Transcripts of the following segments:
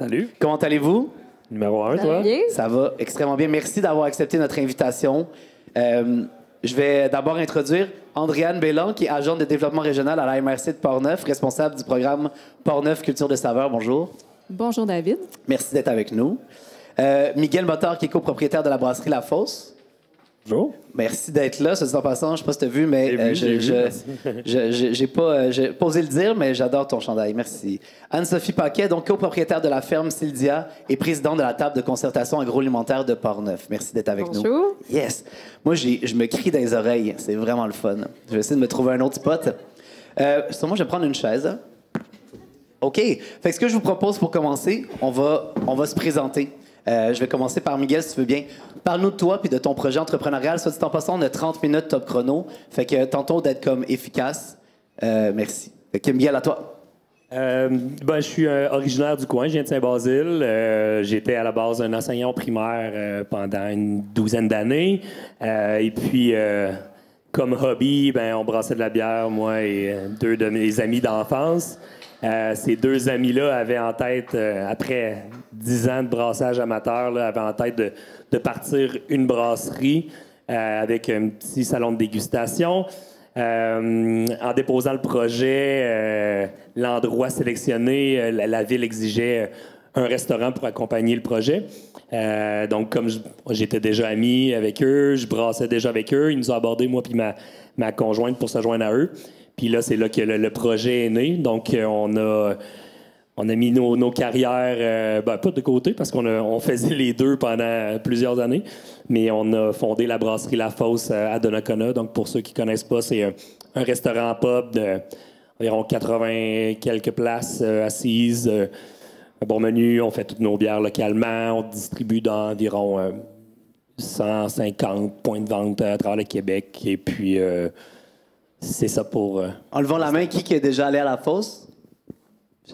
Salut. Comment allez-vous? Numéro 1, Ça toi? va bien? Ça va extrêmement bien. Merci d'avoir accepté notre invitation. Je vais d'abord introduire Andréane Bélan, qui est agente de développement régional à la MRC de Portneuf, responsable du programme Portneuf Culture de saveur. Bonjour. Bonjour, David. Merci d'être avec nous. Miguel Motard, qui est copropriétaire de la brasserie La Fosse. Bonjour. Merci d'être là. Ça dit en passant, je ne sais pas si tu as vu, mais j'ai pas osé le dire, mais j'adore ton chandail. Merci. Anne-Sophie Paquet, donc copropriétaire de la ferme Syldia et présidente de la table de concertation agroalimentaire de Portneuf. Merci d'être avec nous. Bonjour. Yes. Moi, je me crie dans les oreilles. C'est vraiment le fun. Je vais essayer de me trouver un autre spot. Sur moi, je vais prendre une chaise. OK. Fait que ce que je vous propose pour commencer, on va se présenter. Je vais commencer par Miguel, si tu veux bien. Parle-nous de toi puis de ton projet entrepreneurial. Soit dit en passant, on a 30 minutes top chrono. Fait que tantôt d'être comme efficace. Merci. Fait que Miguel, à toi. Je suis originaire du coin, je viens de Saint-Basile. J'étais à la base un enseignant primaire pendant une douzaine d'années. Et puis, comme hobby, on brassait de la bière, moi et deux de mes amis d'enfance. Ces deux amis-là avaient en tête, après 10 ans de brassage amateur, avaient en tête de partir une brasserie avec un petit salon de dégustation. En déposant le projet, l'endroit sélectionné, la ville exigeait un restaurant pour accompagner le projet. Donc, comme j'étais déjà ami avec eux, je brassais déjà avec eux, ils nous ont abordé, moi puis ma conjointe, pour se joindre à eux. Puis là, c'est là que le projet est né. Donc, on a mis nos carrières, pas de côté, parce qu'on faisait les deux pendant plusieurs années, mais on a fondé la brasserie La Fosse à Donnacona. Donc, pour ceux qui ne connaissent pas, c'est un restaurant pub d'environ 80 quelques places assises, un bon menu. On fait toutes nos bières localement. On distribue dans environ 150 points de vente à travers le Québec. Et puis... c'est ça pour... En levant la main, qui est déjà allé à La Fosse?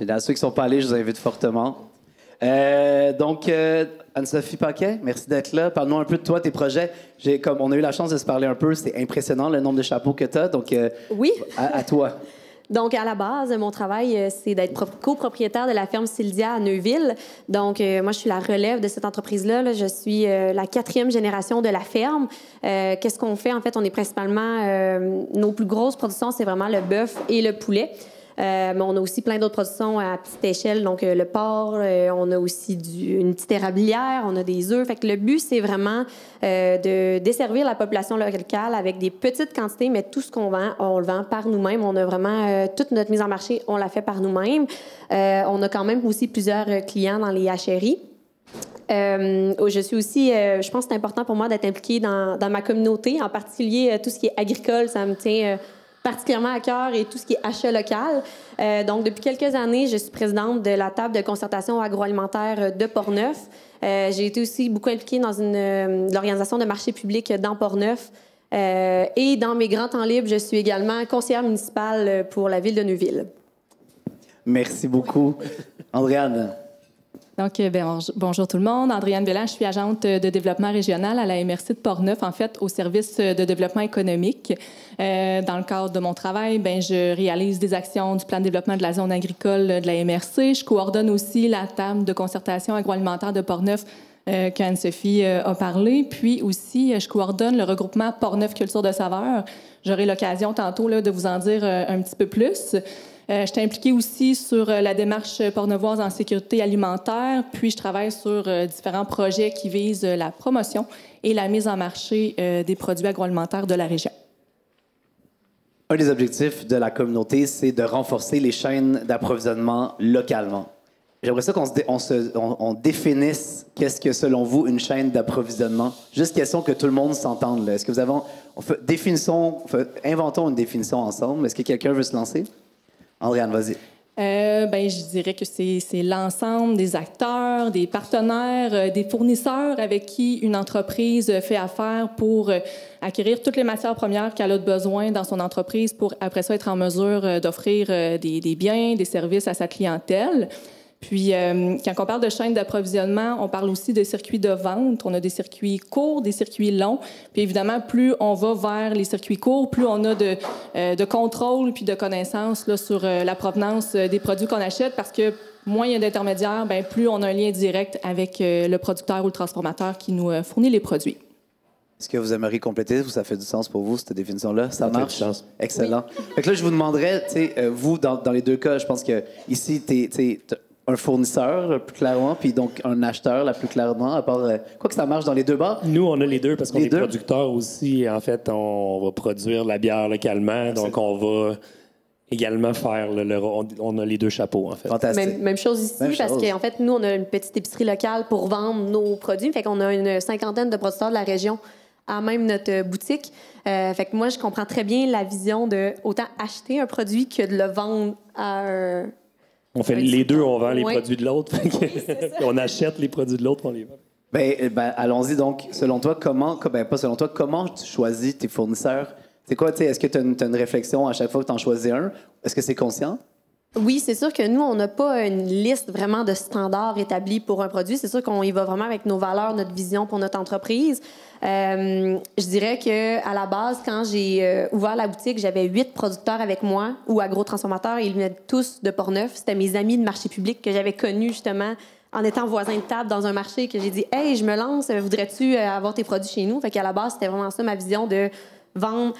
À ceux qui ne sont pas allés, je vous invite fortement. Donc, Anne-Sophie Paquet, merci d'être là. Parle-nous un peu de toi, tes projets. Comme on a eu la chance de se parler un peu, c'est impressionnant le nombre de chapeaux que tu as. Donc, Oui. À toi. Donc, à la base, mon travail, c'est d'être copropriétaire de la ferme Syldia à Neuville. Donc, moi, je suis la relève de cette entreprise-là. Là. Je suis la 4e génération de la ferme. Qu'est-ce qu'on fait? En fait, on est principalement... nos plus grosses productions, c'est vraiment le bœuf et le poulet. Mais on a aussi plein d'autres productions à petite échelle, donc le porc, on a aussi une petite érablière, on a des œufs. Fait que le but, c'est vraiment de desservir la population locale avec des petites quantités, mais tout ce qu'on vend, on le vend par nous-mêmes. On a vraiment toute notre mise en marché, on la fait par nous-mêmes. On a quand même aussi plusieurs clients dans les hacheries. Je suis aussi, je pense que c'est important pour moi d'être impliquée dans ma communauté, en particulier tout ce qui est agricole, ça me tient... particulièrement à cœur et tout ce qui est achat local. Donc, depuis quelques années, je suis présidente de la table de concertation agroalimentaire de Portneuf. J'ai été aussi beaucoup impliquée dans l'organisation de marchés publics dans Portneuf. Et dans mes grands temps libres, je suis également conseillère municipale pour la ville de Neuville. Merci beaucoup. Andréane. Donc, bonjour tout le monde. Andréane Bélan, je suis agente de développement régional à la MRC de Portneuf, en fait, au service de développement économique. Dans le cadre de mon travail, je réalise des actions du plan de développement de la zone agricole de la MRC. Je coordonne aussi la table de concertation agroalimentaire de Portneuf qu'Anne-Sophie a parlé. Puis aussi, je coordonne le regroupement Portneuf Culture de saveur. J'aurai l'occasion tantôt là, de vous en dire un petit peu plus. Je suis impliquée aussi sur la démarche portneuvoise en sécurité alimentaire, puis je travaille sur différents projets qui visent la promotion et la mise en marché des produits agroalimentaires de la région. Un des objectifs de la communauté, c'est de renforcer les chaînes d'approvisionnement localement. J'aimerais ça qu'on définisse qu'est-ce que, selon vous, une chaîne d'approvisionnement. Juste question que tout le monde s'entende. Est-ce que vous avez... inventons une définition ensemble. Est-ce que quelqu'un veut se lancer? Andréane, vas-y. Je dirais que c'est l'ensemble des acteurs, des partenaires, des fournisseurs avec qui une entreprise fait affaire pour acquérir toutes les matières premières qu'elle a besoin dans son entreprise pour, après ça, être en mesure d'offrir des biens, des services à sa clientèle. Puis, quand on parle de chaîne d'approvisionnement, on parle aussi de circuits de vente. On a des circuits courts, des circuits longs. Puis, évidemment, plus on va vers les circuits courts, plus on a de contrôle puis de connaissances là, sur la provenance des produits qu'on achète parce que moins il y a d'intermédiaires, ben, plus on a un lien direct avec le producteur ou le transformateur qui nous fournit les produits. Est-ce que vous aimeriez compléter ou ça fait du sens pour vous, cette définition-là? Ça marche? fait du sens. Excellent. Fait que là, je vous demanderais, vous, dans les deux cas, je pense que ici, t'es un fournisseur, plus clairement, puis donc un acheteur, la plus clairement, à part... quoi que ça marche dans les deux bars? Nous, on a les deux parce qu'on Les est deux? producteurs aussi. En fait, on va produire la bière localement, donc on va également faire on a les deux chapeaux, en fait. Fantastique. Même chose ici, Même parce chose. qu'en fait, nous, on a une petite épicerie locale pour vendre nos produits. Fait qu'on a une 50aine de producteurs de la région à même notre boutique. Fait que moi, je comprends très bien la vision de autant acheter un produit que de le vendre à un... On fait les deux, on vend les Ouais. produits de l'autre. On achète les produits de l'autre, on les vend. Ben, allons-y donc. Selon toi, pas selon toi, comment tu choisis tes fournisseurs? C'est quoi, est-ce que tu as une réflexion à chaque fois que tu en choisis un? Est-ce que c'est conscient? Oui, c'est sûr que nous, on n'a pas une liste vraiment de standards établis pour un produit. C'est sûr qu'on y va vraiment avec nos valeurs, notre vision pour notre entreprise. Je dirais qu'à la base, quand j'ai ouvert la boutique, j'avais 8 producteurs avec moi ou agrotransformateurs. Ils venaient tous de Portneuf. C'était mes amis de marché public que j'avais connus justement en étant voisin de table dans un marché que j'ai dit « Hey, je me lance, voudrais-tu avoir tes produits chez nous? » Fait qu'à la base, c'était vraiment ça ma vision de vendre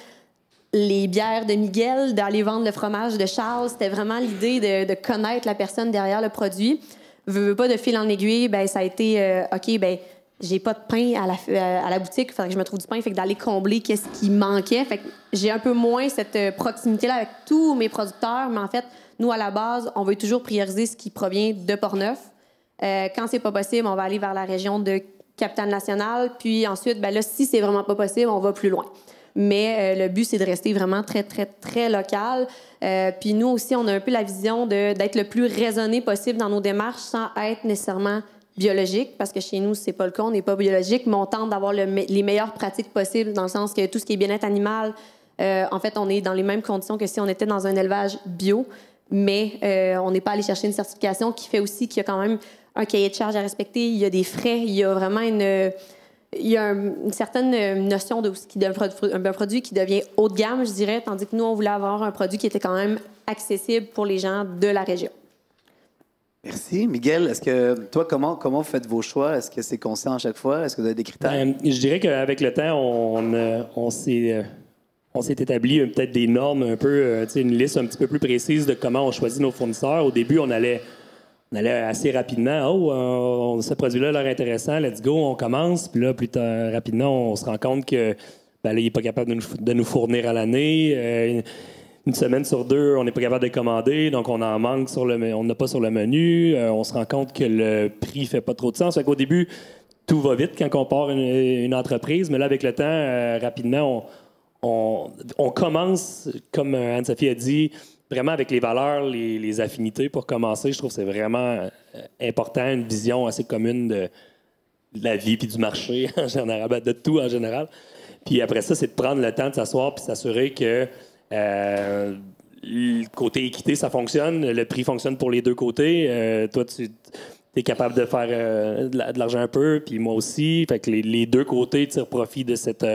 les bières de Miguel, d'aller vendre le fromage de Charles. C'était vraiment l'idée de connaître la personne derrière le produit. Veux pas de fil en aiguille, ben ça a été OK, ben j'ai pas de pain à la boutique, il faudrait que je me trouve du pain, fait que d'aller combler qu'est-ce qui manquait. Fait que j'ai un peu moins cette proximité-là avec tous mes producteurs, mais en fait, nous, à la base, on veut toujours prioriser ce qui provient de Portneuf. Quand c'est pas possible, on va aller vers la région de Capitale-Nationale, puis ensuite, ben là, si c'est vraiment pas possible, on va plus loin. Mais le but, c'est de rester vraiment très, très, très local. Puis nous aussi, on a un peu la vision d'être le plus raisonné possible dans nos démarches sans être nécessairement biologique, parce que chez nous, c'est pas le cas, on n'est pas biologique, mais on tente d'avoir les meilleures pratiques possibles, dans le sens que tout ce qui est bien-être animal, en fait, on est dans les mêmes conditions que si on était dans un élevage bio, mais on n'est pas allé chercher une certification qui fait aussi qu'il y a quand même un cahier de charges à respecter, il y a des frais, il y a vraiment une certaine notion d'un produit qui devient haut de gamme, je dirais, tandis que nous, on voulait avoir un produit qui était quand même accessible pour les gens de la région. Merci. Miguel, est-ce que toi, comment vous faites vos choix? Est-ce que c'est conscient à chaque fois? Est-ce que vous avez des critères? Je dirais qu'avec le temps, on s'est établi peut-être des normes un peu, une liste un petit peu plus précise de comment on choisit nos fournisseurs. Au début, on allait assez rapidement. Ce produit-là a l'air intéressant, let's go, on commence. Puis là, plus tard, rapidement, on se rend compte que là, il n'est pas capable de nous fournir à l'année. Une semaine sur deux, on n'est pas capable de commander, donc on en manque on n'a pas sur le menu. On se rend compte que le prix fait pas trop de sens. Fait qu'au début, tout va vite quand on part une entreprise, mais là, avec le temps, rapidement, on commence, comme Anne-Sophie a dit, vraiment avec les valeurs, les affinités pour commencer. Je trouve que c'est vraiment important, une vision assez commune de la vie puis du marché en général, de tout en général. Puis après ça, c'est de prendre le temps de s'asseoir puis s'assurer que le côté équité, ça fonctionne. Le prix fonctionne pour les deux côtés. Toi, tu es capable de faire de l'argent un peu, puis moi aussi. Fait que les deux côtés tirent profit de cette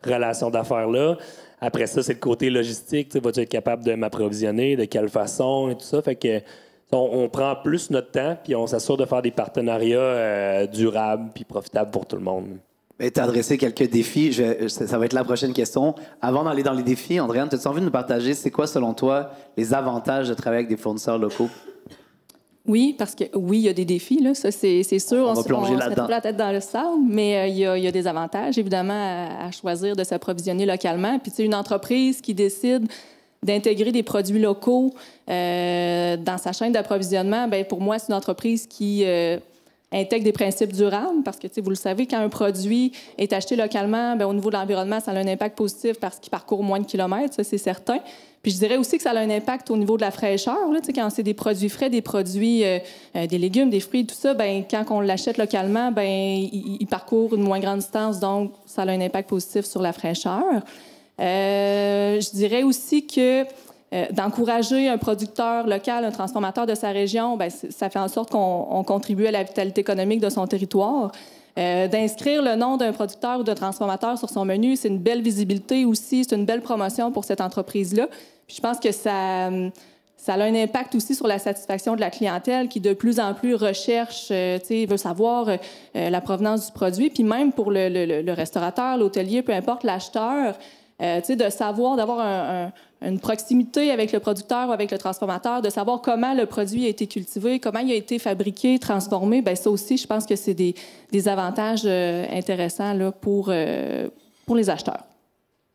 relation d'affaires-là. Après ça, c'est le côté logistique. Vas-tu être capable de m'approvisionner, de quelle façon et tout ça. Fait que on prend plus notre temps, puis on s'assure de faire des partenariats durables puis profitables pour tout le monde. Tu as adressé quelques défis. Ça va être la prochaine question. Avant d'aller dans les défis, Andréane, as-tu envie de nous partager, c'est quoi, selon toi, les avantages de travailler avec des fournisseurs locaux? Oui, parce que oui, il y a des défis, là, ça c'est sûr. On va plonger se met là-dedans. pas la tête dans le sable, mais il y a des avantages, évidemment, à choisir de s'approvisionner localement. Puis, tu sais, une entreprise qui décide d'intégrer des produits locaux dans sa chaîne d'approvisionnement, bien, pour moi, c'est une entreprise qui intègre des principes durables, parce que, tu sais, vous le savez, quand un produit est acheté localement, bien, au niveau de l'environnement, ça a un impact positif parce qu'il parcourt moins de kilomètres, ça, c'est certain. Puis je dirais aussi que ça a un impact au niveau de la fraîcheur. Là, tu sais, quand c'est des produits frais, des produits, des légumes, des fruits, tout ça, bien, quand on l'achète localement, bien, il parcourt une moins grande distance, donc ça a un impact positif sur la fraîcheur. Je dirais aussi que d'encourager un producteur local, un transformateur de sa région, bien, ça fait en sorte qu'on contribue à la vitalité économique de son territoire. D'inscrire le nom d'un producteur ou d'un transformateur sur son menu, c'est une belle visibilité aussi, c'est une belle promotion pour cette entreprise-là. Puis je pense que Ça a un impact aussi sur la satisfaction de la clientèle qui, de plus en plus, recherche, veut savoir la provenance du produit. Puis même pour le restaurateur, l'hôtelier, peu importe, l'acheteur, de savoir, d'avoir une proximité avec le producteur ou avec le transformateur, de savoir comment le produit a été cultivé, comment il a été fabriqué, transformé, bien ça aussi, je pense que c'est des avantages intéressants là, pour les acheteurs.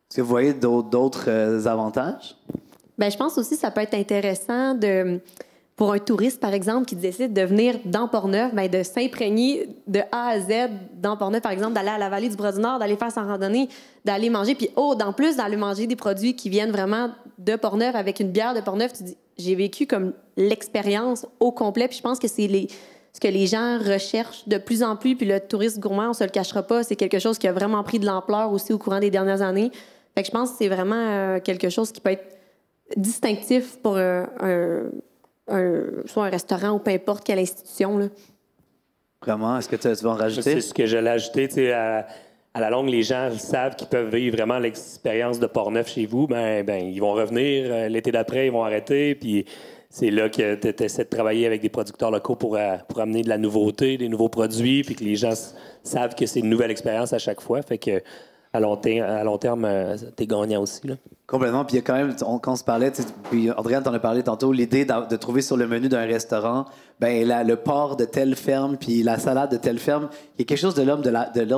Est-ce que vous voyez d'autres avantages? Bien, je pense aussi que ça peut être intéressant pour un touriste, par exemple, qui décide de venir dans Portneuf, bien, de s'imprégner de A à Z dans Portneuf, par exemple, d'aller à la vallée du Bras-du-Nord, d'aller faire sa randonnée, d'aller manger, puis d'en plus, d'aller manger des produits qui viennent vraiment de Portneuf avec une bière de Portneuf. Tu dis, j'ai vécu comme l'expérience au complet, puis je pense que c'est ce que les gens recherchent de plus en plus, puis le tourisme gourmand, on se le cachera pas, c'est quelque chose qui a vraiment pris de l'ampleur aussi au courant des dernières années. Fait que je pense que c'est vraiment quelque chose qui peut être distinctif pour soit un restaurant ou peu importe quelle institution. Là. Vraiment? Est-ce que tu vas en rajouter? C'est ce que j'allais ajouter. À la longue, les gens savent qu'ils peuvent vivre vraiment l'expérience de Portneuf chez vous. Ben, ils vont revenir. L'été d'après, ils vont arrêter. Puis c'est là que tu essaies de travailler avec des producteurs locaux pour amener de la nouveauté, des nouveaux produits, puis que les gens savent que c'est une nouvelle expérience à chaque fois. Fait que à long terme, t'es gagnant aussi. Là. Complètement. Puis il y a quand même, quand on se parlait, puis Andréane t'en a parlé tantôt, l'idée de trouver sur le menu d'un restaurant le porc de telle ferme puis la salade de telle ferme. Il y a quelque chose de l'ordre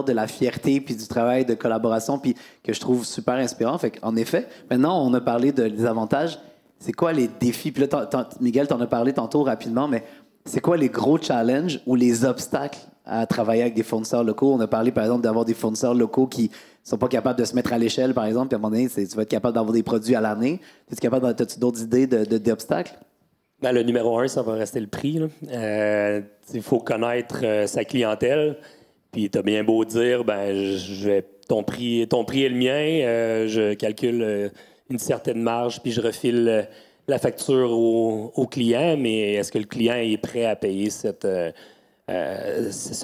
de la fierté puis du travail de collaboration puis que je trouve super inspirant. Fait en effet, maintenant, on a parlé des avantages. C'est quoi les défis? Puis là, Miguel t'en a parlé tantôt rapidement, mais c'est quoi les gros challenges ou les obstacles à travailler avec des fournisseurs locaux? On a parlé, par exemple, d'avoir des fournisseurs locaux qui sont pas capables de se mettre à l'échelle, par exemple, puis à un moment donné, tu vas être capable d'avoir des produits à l'année. As-tu d'autres idées d'obstacles? Ben, le numéro 1, ça va rester le prix. Il faut connaître sa clientèle. Puis tu as bien beau dire, ton prix est le mien, je calcule une certaine marge, puis je refile la facture au client, mais est-ce que le client est prêt à payer ce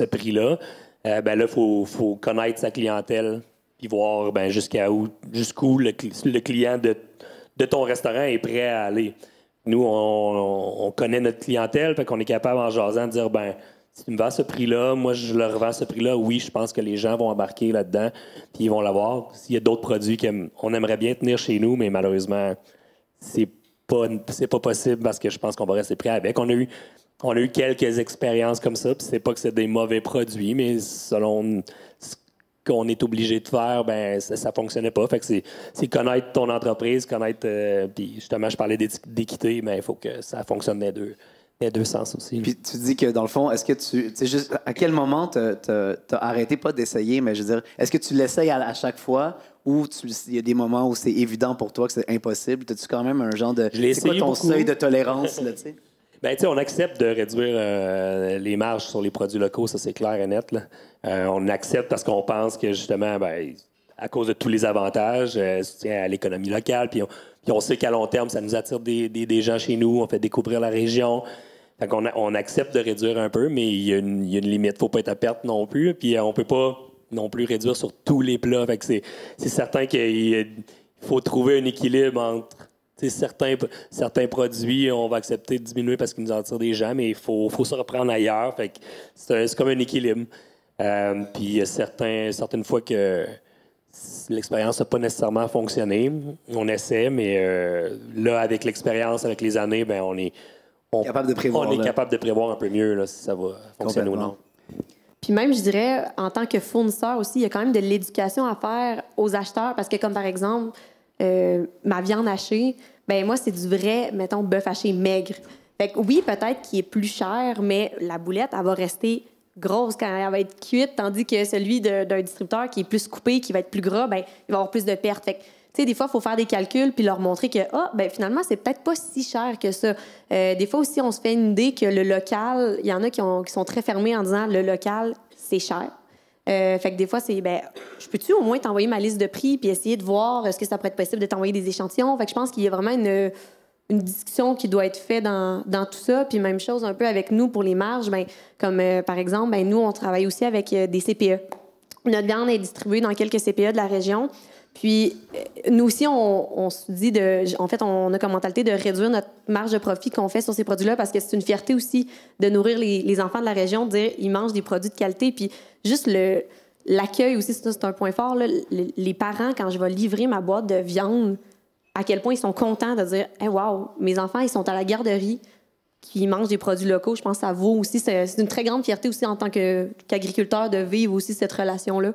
prix-là? Là, il faut connaître sa clientèle, puis voir jusqu'où le client de ton restaurant est prêt à aller. Nous, on connaît notre clientèle, fait qu'on est capable en jasant de dire, si tu me vends ce prix-là, moi, je le revends ce prix-là, oui, je pense que les gens vont embarquer là-dedans, puis ils vont l'avoir. S'il y a d'autres produits qu'on aimerait bien tenir chez nous, mais malheureusement, c'est pas possible parce que je pense qu'on va rester prêt avec. On a eu quelques expériences comme ça, puis c'est pas que c'est des mauvais produits, mais selon ce qu'on est obligé de faire, ça fonctionnait pas. Fait que c'est connaître ton entreprise, puis justement, je parlais d'équité, mais il faut que ça fonctionne des deux sens aussi. Puis tu dis que dans le fond, est-ce que juste à quel moment t'as arrêté pas d'essayer, mais je veux dire, est-ce que tu l'essayes à chaque fois ou il y a des moments où c'est évident pour toi que c'est impossible? T'as-tu quand même un genre de... C'est quoi ton seuil de tolérance, là, tu sais? On accepte de réduire les marges sur les produits locaux, ça c'est clair et net. Là. On accepte parce qu'on pense que justement, à cause de tous les avantages, soutien à l'économie locale, puis on sait qu'à long terme, ça nous attire des gens chez nous, on fait découvrir la région. Fait qu'on on accepte de réduire un peu, mais il y a une limite. Faut pas être à perte non plus. Puis on peut pas non plus réduire sur tous les plats. Fait que c'est certain qu'il faut trouver un équilibre entre certains produits, on va accepter de diminuer parce qu'ils nous attirent des gens, mais il faut se reprendre ailleurs. Fait que c'est comme un équilibre. Puis il y a certaines fois que l'expérience n'a pas nécessairement fonctionné. On essaie, mais là, avec l'expérience, avec les années, on est capable de prévoir un peu mieux là, si ça va fonctionner ou non. Puis même, je dirais, en tant que fournisseur aussi, il y a quand même de l'éducation à faire aux acheteurs parce que, comme par exemple, ma viande hachée, moi, c'est du vrai, mettons, bœuf haché maigre. Fait que oui, peut-être qu'il est plus cher, mais la boulette, elle va rester grosse quand elle va être cuite, tandis que celui d'un distributeur qui est plus coupé, qui va être plus gras, il va avoir plus de pertes. Fait que, tu sais, des fois, il faut faire des calculs puis leur montrer que, finalement, c'est peut-être pas si cher que ça. Des fois aussi, on se fait une idée que le local, il y en a qui sont très fermés en disant le local, c'est cher. Fait que des fois, c'est, je peux-tu au moins t'envoyer ma liste de prix puis essayer de voir est-ce que ça pourrait être possible de t'envoyer des échantillons? Fait que je pense qu'il y a vraiment une discussion qui doit être faite dans tout ça. Puis même chose un peu avec nous pour les marges. Comme par exemple, nous, on travaille aussi avec des CPE. Notre viande est distribuée dans quelques CPE de la région. Puis, nous aussi, on se dit en fait, on a comme mentalité de réduire notre marge de profit qu'on fait sur ces produits-là parce que c'est une fierté aussi de nourrir les enfants de la région, de dire ils mangent des produits de qualité. Puis, juste l'accueil aussi, c'est un point fort. Là. Les parents, quand je vais livrer ma boîte de viande, à quel point ils sont contents de dire hey, wow, mes enfants, ils sont à la garderie, qui mangent des produits locaux. Je pense que ça vaut aussi. C'est une très grande fierté aussi en tant qu'agriculteur de vivre aussi cette relation-là.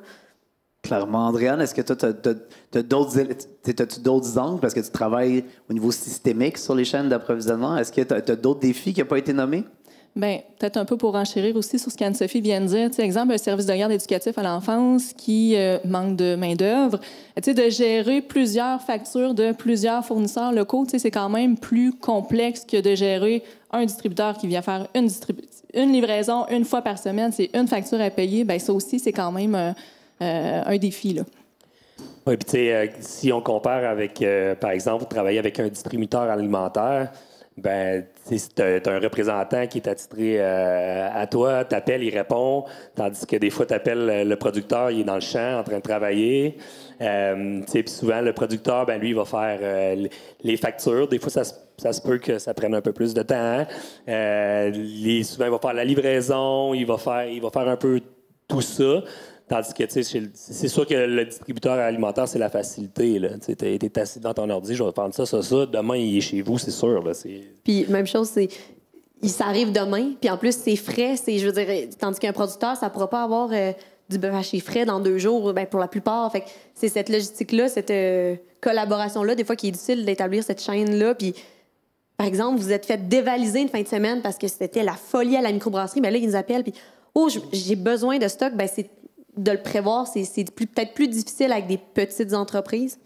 Clairement. Andréane, est-ce que toi, t'as d'autres angles parce que tu travailles au niveau systémique sur les chaînes d'approvisionnement? Est-ce que tu as d'autres défis qui n'ont pas été nommés? Bien, peut-être un peu pour enchérir aussi sur ce qu'Anne-Sophie vient de dire. Tu sais, exemple, un service de garde éducatif à l'enfance qui manque de main-d'œuvre. Tu sais, de gérer plusieurs factures de plusieurs fournisseurs locaux, tu sais, c'est quand même plus complexe que de gérer un distributeur qui vient faire une livraison une fois par semaine. C'est une facture à payer. Bien, ça aussi, c'est quand même un défi, là. Oui, puis tu sais, si on compare avec, par exemple, travailler avec un distributeur alimentaire, ben, si tu as un représentant qui est attitré à toi, t'appelles, il répond, tandis que des fois, t'appelles le producteur, il est dans le champ en train de travailler. Puis souvent, le producteur, ben, lui, il va faire les factures. Des fois, ça se peut que ça prenne un peu plus de temps. Souvent, il va faire la livraison, il va faire un peu tout ça. Tandis que, tu sais, c'est sûr que le distributeur alimentaire, c'est la facilité. Tu es assis devant ton ordi, je vais prendre ça. Demain, il est chez vous, c'est sûr. Là, Puis, même chose, ça arrive demain. Puis, en plus, c'est frais. Je veux dire, tandis qu'un producteur, ça ne pourra pas avoir du bœuf haché frais dans 2 jours, ben, pour la plupart. Fait que c'est cette logistique-là, cette collaboration-là, des fois, qui est difficile d'établir cette chaîne-là. Puis, par exemple, vous êtes fait dévaliser une fin de semaine parce que c'était la folie à la microbrasserie. Mais là, ils nous appellent. Puis, j'ai besoin de stock. Ben, de le prévoir, c'est peut-être plus difficile avec des petites entreprises.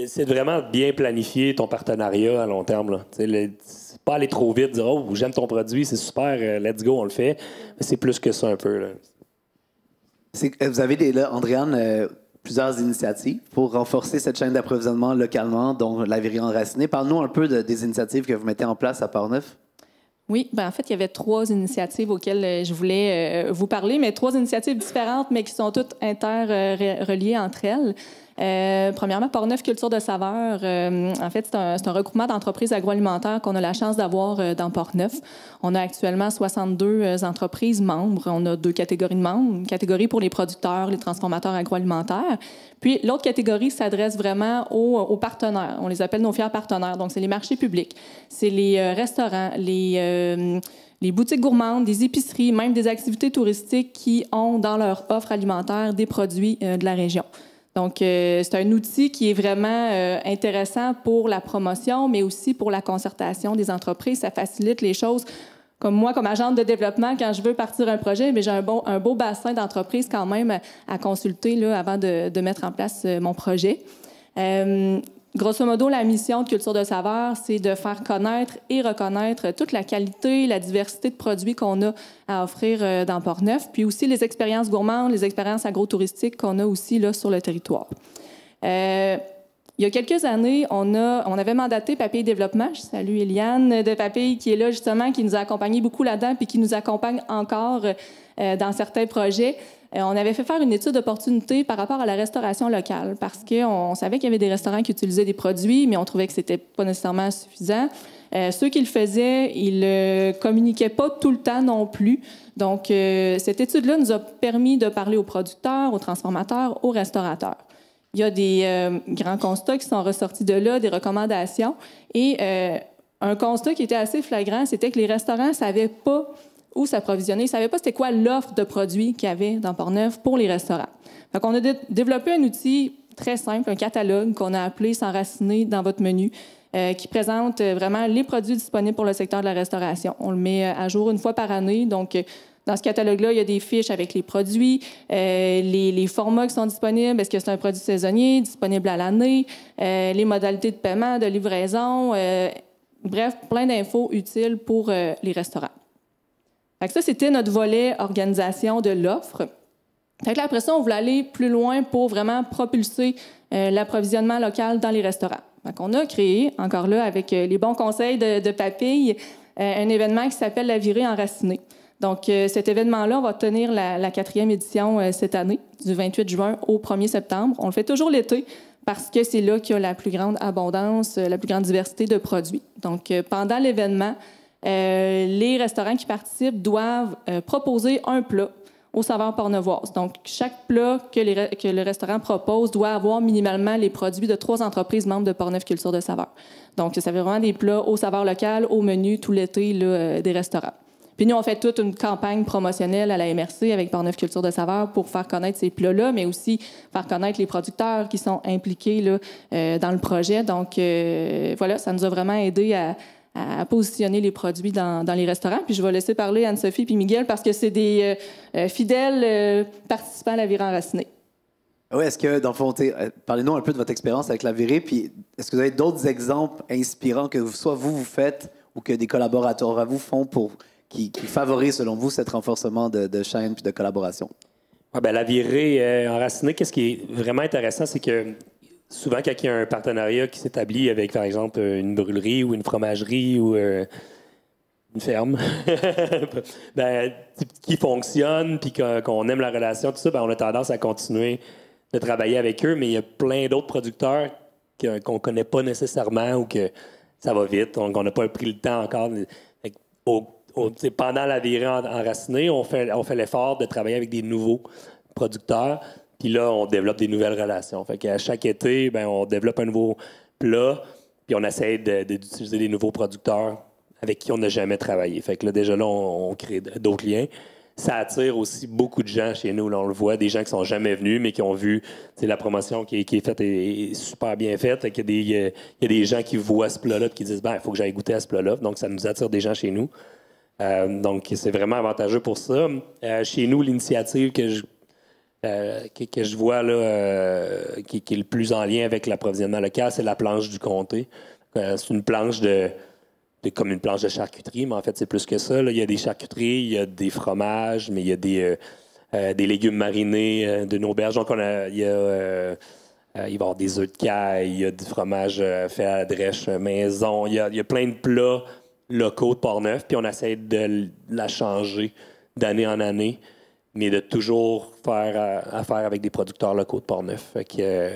C'est vraiment bien planifier ton partenariat à long terme. C'est pas aller trop vite, dire « Oh, j'aime ton produit, c'est super, let's go, on le fait. » Mais c'est plus que ça un peu. Là. Vous avez, là, Andréane, plusieurs initiatives pour renforcer cette chaîne d'approvisionnement localement, dont la Virée enracinée. Parle-nous un peu des initiatives que vous mettez en place à Portneuf. Oui, bien, en fait, il y avait 3 initiatives auxquelles je voulais vous parler, mais 3 initiatives différentes, mais qui sont toutes interreliées entre elles. Premièrement, Portneuf Culture de saveur. En fait, c'est un regroupement d'entreprises agroalimentaires qu'on a la chance d'avoir dans Portneuf. On a actuellement 62 entreprises membres. On a 2 catégories de membres. Une catégorie pour les producteurs, les transformateurs agroalimentaires. Puis l'autre catégorie s'adresse vraiment aux partenaires. On les appelle nos fiers partenaires. Donc, c'est les marchés publics, c'est les restaurants, les boutiques gourmandes, des épiceries, même des activités touristiques qui ont dans leur offre alimentaire des produits de la région. Donc, c'est un outil qui est vraiment intéressant pour la promotion, mais aussi pour la concertation des entreprises. Ça facilite les choses. Comme moi, comme agente de développement, quand je veux partir un projet, j'ai un beau bassin d'entreprises quand même à consulter là, avant de mettre en place mon projet. Grosso modo, la mission de Culture de saveur, c'est de faire connaître et reconnaître toute la qualité, la diversité de produits qu'on a à offrir dans Portneuf, puis aussi les expériences gourmandes, les expériences agrotouristiques qu'on a aussi là, sur le territoire. Il y a quelques années, on avait mandaté Papille Développement. Je salue Eliane de Papille qui est là justement, qui nous a accompagnés beaucoup là-dedans puis qui nous accompagne encore dans certains projets. On avait fait faire une étude d'opportunité par rapport à la restauration locale parce qu'on savait qu'il y avait des restaurants qui utilisaient des produits, mais on trouvait que c'était pas nécessairement suffisant. Ceux qui le faisaient, ils ne communiquaient pas tout le temps non plus. Donc, cette étude-là nous a permis de parler aux producteurs, aux transformateurs, aux restaurateurs. Il y a des grands constats qui sont ressortis de là, des recommandations. Et un constat qui était assez flagrant, c'était que les restaurants ne savaient pas où s'approvisionner. Ils ne savaient pas c'était quoi l'offre de produits qu'il y avait dans Portneuf pour les restaurants. Donc, on a développé un outil très simple, un catalogue qu'on a appelé « S'enraciner dans votre menu », qui présente vraiment les produits disponibles pour le secteur de la restauration. On le met à jour une fois par année. Donc, dans ce catalogue-là, il y a des fiches avec les produits, les formats qui sont disponibles. Est-ce que c'est un produit saisonnier, disponible à l'année, les modalités de paiement, de livraison, bref, plein d'infos utiles pour les restaurants. Fait que ça, c'était notre volet organisation de l'offre. Fait que là, après ça, on voulait aller plus loin pour vraiment propulser l'approvisionnement local dans les restaurants. Fait qu'on a créé, encore là, avec les bons conseils de Papille, un événement qui s'appelle la Virée enracinée. Donc, cet événement-là, on va tenir la 4e édition cette année, du 28 juin au 1er septembre. On le fait toujours l'été parce que c'est là qu'il y a la plus grande abondance, la plus grande diversité de produits. Donc, pendant l'événement, les restaurants qui participent doivent proposer un plat aux saveurs portneuvoises. Donc, chaque plat que le restaurant propose doit avoir minimalement les produits de 3 entreprises membres de Portneuf Culture de saveurs. Donc, ça fait vraiment des plats aux saveurs locales, au menu tout l'été des restaurants. Puis nous, on fait toute une campagne promotionnelle à la MRC avec Portneuf Culture de saveurs pour faire connaître ces plats-là, mais aussi faire connaître les producteurs qui sont impliqués dans le projet. Donc, voilà, ça nous a vraiment aidé à positionner les produits dans les restaurants. Puis je vais laisser parler Anne-Sophie puis Miguel parce que c'est des fidèles participants à la virée enracinée. Oui, est-ce que, dans le fond, parlez-nous un peu de votre expérience avec la virée, puis est-ce que vous avez d'autres exemples inspirants que soit vous faites ou que des collaborateurs à vous font qui favorisent, selon vous, cet renforcement de chaîne puis de collaboration? Ah ben, la virée enracinée, qu'est-ce qui est vraiment intéressant, c'est que souvent, quand il y a un partenariat qui s'établit avec, par exemple, une brûlerie ou une fromagerie ou une ferme, ben, qui fonctionne, puis qu'on aime la relation, tout ça, ben, on a tendance à continuer de travailler avec eux, mais il y a plein d'autres producteurs qu'on ne connaît pas nécessairement ou que ça va vite, donc on n'a pas pris le temps encore. Pendant la virée enracinée, on fait l'effort de travailler avec des nouveaux producteurs. Puis là, on développe des nouvelles relations. Fait qu'à chaque été, ben, on développe un nouveau plat, puis on essaie d'utiliser des nouveaux producteurs avec qui on n'a jamais travaillé. Fait que là, déjà là, on crée d'autres liens. Ça attire aussi beaucoup de gens chez nous. Là, on le voit, des gens qui sont jamais venus, mais qui ont vu la promotion qui est faite est super bien faite. Fait qu'il y a des gens qui voient ce plat-là et qui disent « il faut que j'aille goûter à ce plat-là ». Donc, ça nous attire des gens chez nous. Donc, c'est vraiment avantageux pour ça. Chez nous, l'initiative que je vois là, qui est le plus en lien avec l'approvisionnement local, c'est la planche du comté. C'est une planche comme une planche de charcuterie, mais en fait, c'est plus que ça. Là. Il y a des charcuteries, il y a des fromages, mais il y a des légumes marinés, d'une auberge. Donc, il va y avoir des œufs de caille, il y a du fromage fait à la drèche maison. Il y a plein de plats locaux de Portneuf, puis on essaie de la changer d'année en année, mais de toujours faire affaire avec des producteurs locaux de Portneuf. Fait que,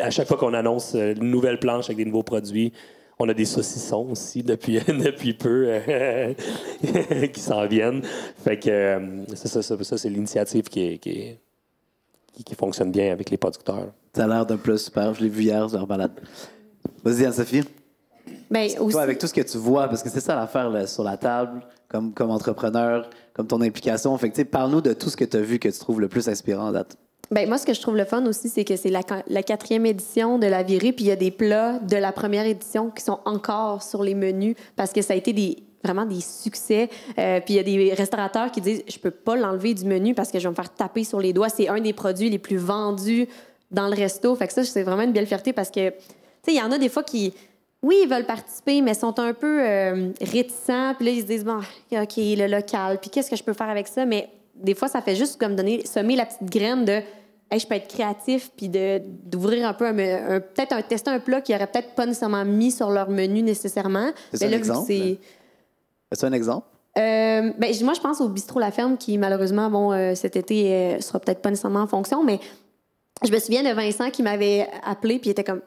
à chaque fois qu'on annonce une nouvelle planche avec des nouveaux produits, on a des saucissons aussi depuis peu qui s'en viennent. Fait que ça c'est l'initiative qui fonctionne bien avec les producteurs. Ça a l'air d'un plat super. Je l'ai vu hier, j'ai malade. Vas-y, Anne-Sophie. Ben, aussi... Toi, avec tout ce que tu vois, parce que c'est ça l'affaire là, sur la table, comme entrepreneur, comme ton implication. Fait que, parle-nous de tout ce que tu as vu que tu trouves le plus inspirant en date. Ben, moi, ce que je trouve le fun aussi, c'est que c'est la 4e édition de la virée, puis il y a des plats de la première édition qui sont encore sur les menus parce que ça a été vraiment des succès. Puis il y a des restaurateurs qui disent « Je peux pas l'enlever du menu parce que je vais me faire taper sur les doigts. » C'est un des produits les plus vendus dans le resto. Fait que ça, c'est vraiment une belle fierté parce que, tu sais, il y en a des fois qui... Oui, ils veulent participer, mais sont un peu réticents. Puis là, ils se disent, bon, OK, le local, puis qu'est-ce que je peux faire avec ça? Mais des fois, ça fait juste comme semer la petite graine de, hey, je peux être créatif, puis d'ouvrir un peu, tester un plat qu'ils n'auraient peut-être pas nécessairement mis sur leur menu nécessairement. C'est un exemple? C'est un exemple? Ben, moi, je pense au Bistrot La Ferme, qui malheureusement, bon, cet été, sera peut-être pas nécessairement en fonction, mais je me souviens de Vincent qui m'avait appelé, puis il était comme,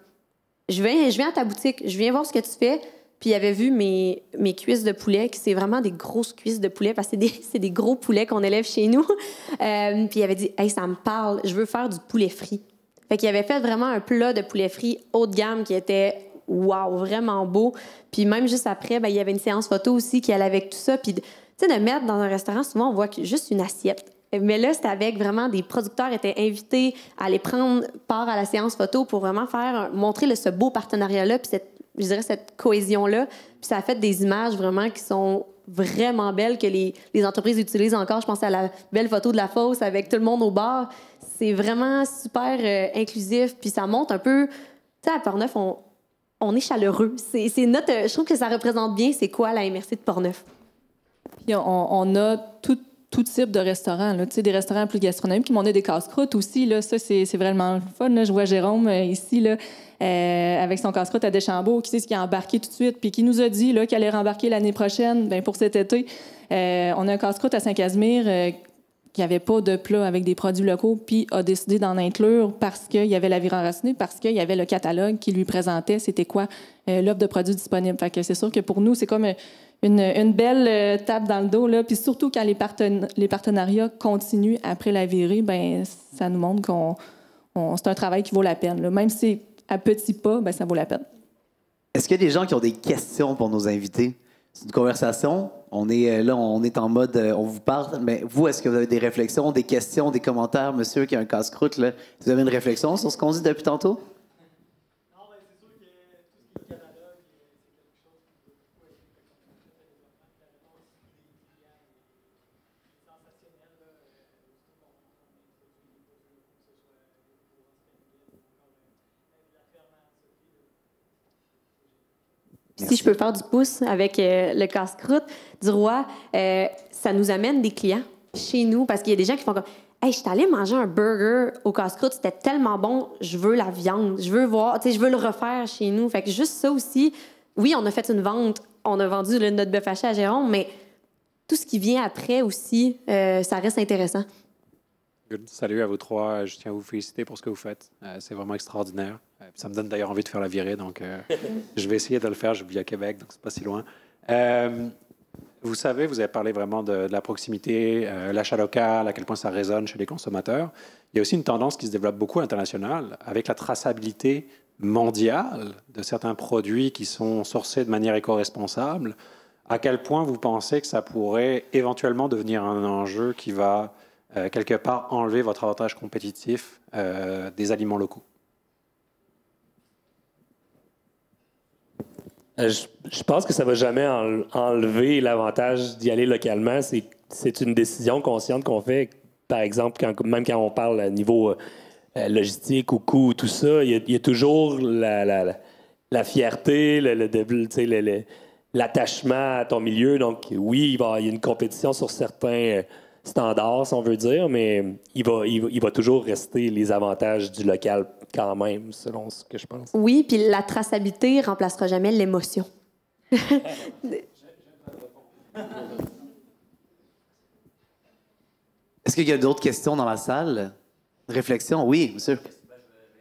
je viens à ta boutique, je viens voir ce que tu fais. Puis il avait vu mes cuisses de poulet, qui c'est vraiment des grosses cuisses de poulet, parce que c'est des gros poulets qu'on élève chez nous. Puis il avait dit, hey, ça me parle, je veux faire du poulet frit. Fait qu'il avait fait vraiment un plat de poulet frit haut de gamme qui était, wow, vraiment beau. Puis même juste après, ben, il y avait une séance photo aussi qui allait avec tout ça. Puis, tu sais, de mettre dans un restaurant, souvent, on voit juste une assiette. Mais là, c'était avec vraiment des producteurs étaient invités à aller prendre part à la séance photo pour vraiment montrer ce beau partenariat-là, puis cette cohésion-là. Puis ça a fait des images vraiment qui sont vraiment belles que les entreprises utilisent encore. Je pense à la belle photo de la fosse avec tout le monde au bar. C'est vraiment super inclusif. Puis ça montre un peu... Tu sais, à Portneuf, on est chaleureux. Je trouve que ça représente bien c'est quoi la MRC de Portneuf. Puis on a tout type de restaurants, là. Tu sais, des restaurants plus gastronomiques, mais on a des casse-croûtes aussi, là. Ça, c'est vraiment le fun, là. Je vois Jérôme ici, là. avec son casse-croûte à Deschambault, qui a embarqué tout de suite, puis qui nous a dit là, qu'elle allait rembarquer l'année prochaine, bien, pour cet été. On a un casse-croûte à Saint-Casimir qui n'avait pas de plat avec des produits locaux, puis a décidé d'en inclure parce qu'il y avait la virée enracinée, parce qu'il y avait le catalogue qui lui présentait c'était quoi l'offre de produits disponible. Fait que c'est sûr que pour nous, c'est comme une belle tape dans le dos, là. Puis surtout quand les partenariats continuent après la virée, ben ça nous montre c'est un travail qui vaut la peine, là. Même si c'est à petits pas, ben ça vaut la peine. Est-ce qu'il y a des gens qui ont des questions pour nos invités? C'est une conversation. On est là, on est en mode, on vous parle. Mais vous, est-ce que vous avez des réflexions, des questions, des commentaires? Monsieur qui a un casse-croûte, là, vous avez une réflexion sur ce qu'on dit depuis tantôt? Non, mais c'est sûr que tout ce qui est catalogue, c'est quelque chose qui peut être la réponse des clients est sensationnelle. Surtout qu'on introduit des produits locaux, que ce soit des courants spécialisés ou encore la ferme à Sophie. Si je peux faire du pouce avec le casse-croûte du roi, ça nous amène des clients chez nous parce qu'il y a des gens qui font comme hey, je suis allée manger un burger au casse-croûte, c'était tellement bon, je veux la viande, je veux voir, tu sais, je veux le refaire chez nous. Fait que juste ça aussi, oui, on a fait une vente, on a vendu notre bœuf haché à Jérôme, mais tout ce qui vient après aussi, ça reste intéressant. Good. Salut à vous trois. Je tiens à vous féliciter pour ce que vous faites. C'est vraiment extraordinaire. Ça me donne d'ailleurs envie de faire la virée, donc je vais essayer de le faire. Je vis à Québec, donc c'est pas si loin. Vous savez, vous avez parlé vraiment de la proximité, l'achat local, à quel point ça résonne chez les consommateurs. Il y a aussi une tendance qui se développe beaucoup à l'international, avec la traçabilité mondiale de certains produits qui sont sourcés de manière éco-responsable. À quel point vous pensez que ça pourrait éventuellement devenir un enjeu qui va quelque part enlever votre avantage compétitif des aliments locaux? Je pense que ça ne va jamais enlever l'avantage d'y aller localement. C'est une décision consciente qu'on fait. Par exemple, même quand on parle à niveau logistique ou coût, tout ça, il y a toujours la fierté, l'attachement à ton milieu. Donc, oui, il y a une compétition sur certains standards, si on veut dire, mais il va toujours rester les avantages du local quand même, selon ce que je pense. Oui, puis la traçabilité remplacera jamais l'émotion. Est-ce qu'il y a d'autres questions dans la salle? Réflexion? Oui, monsieur. Je vais y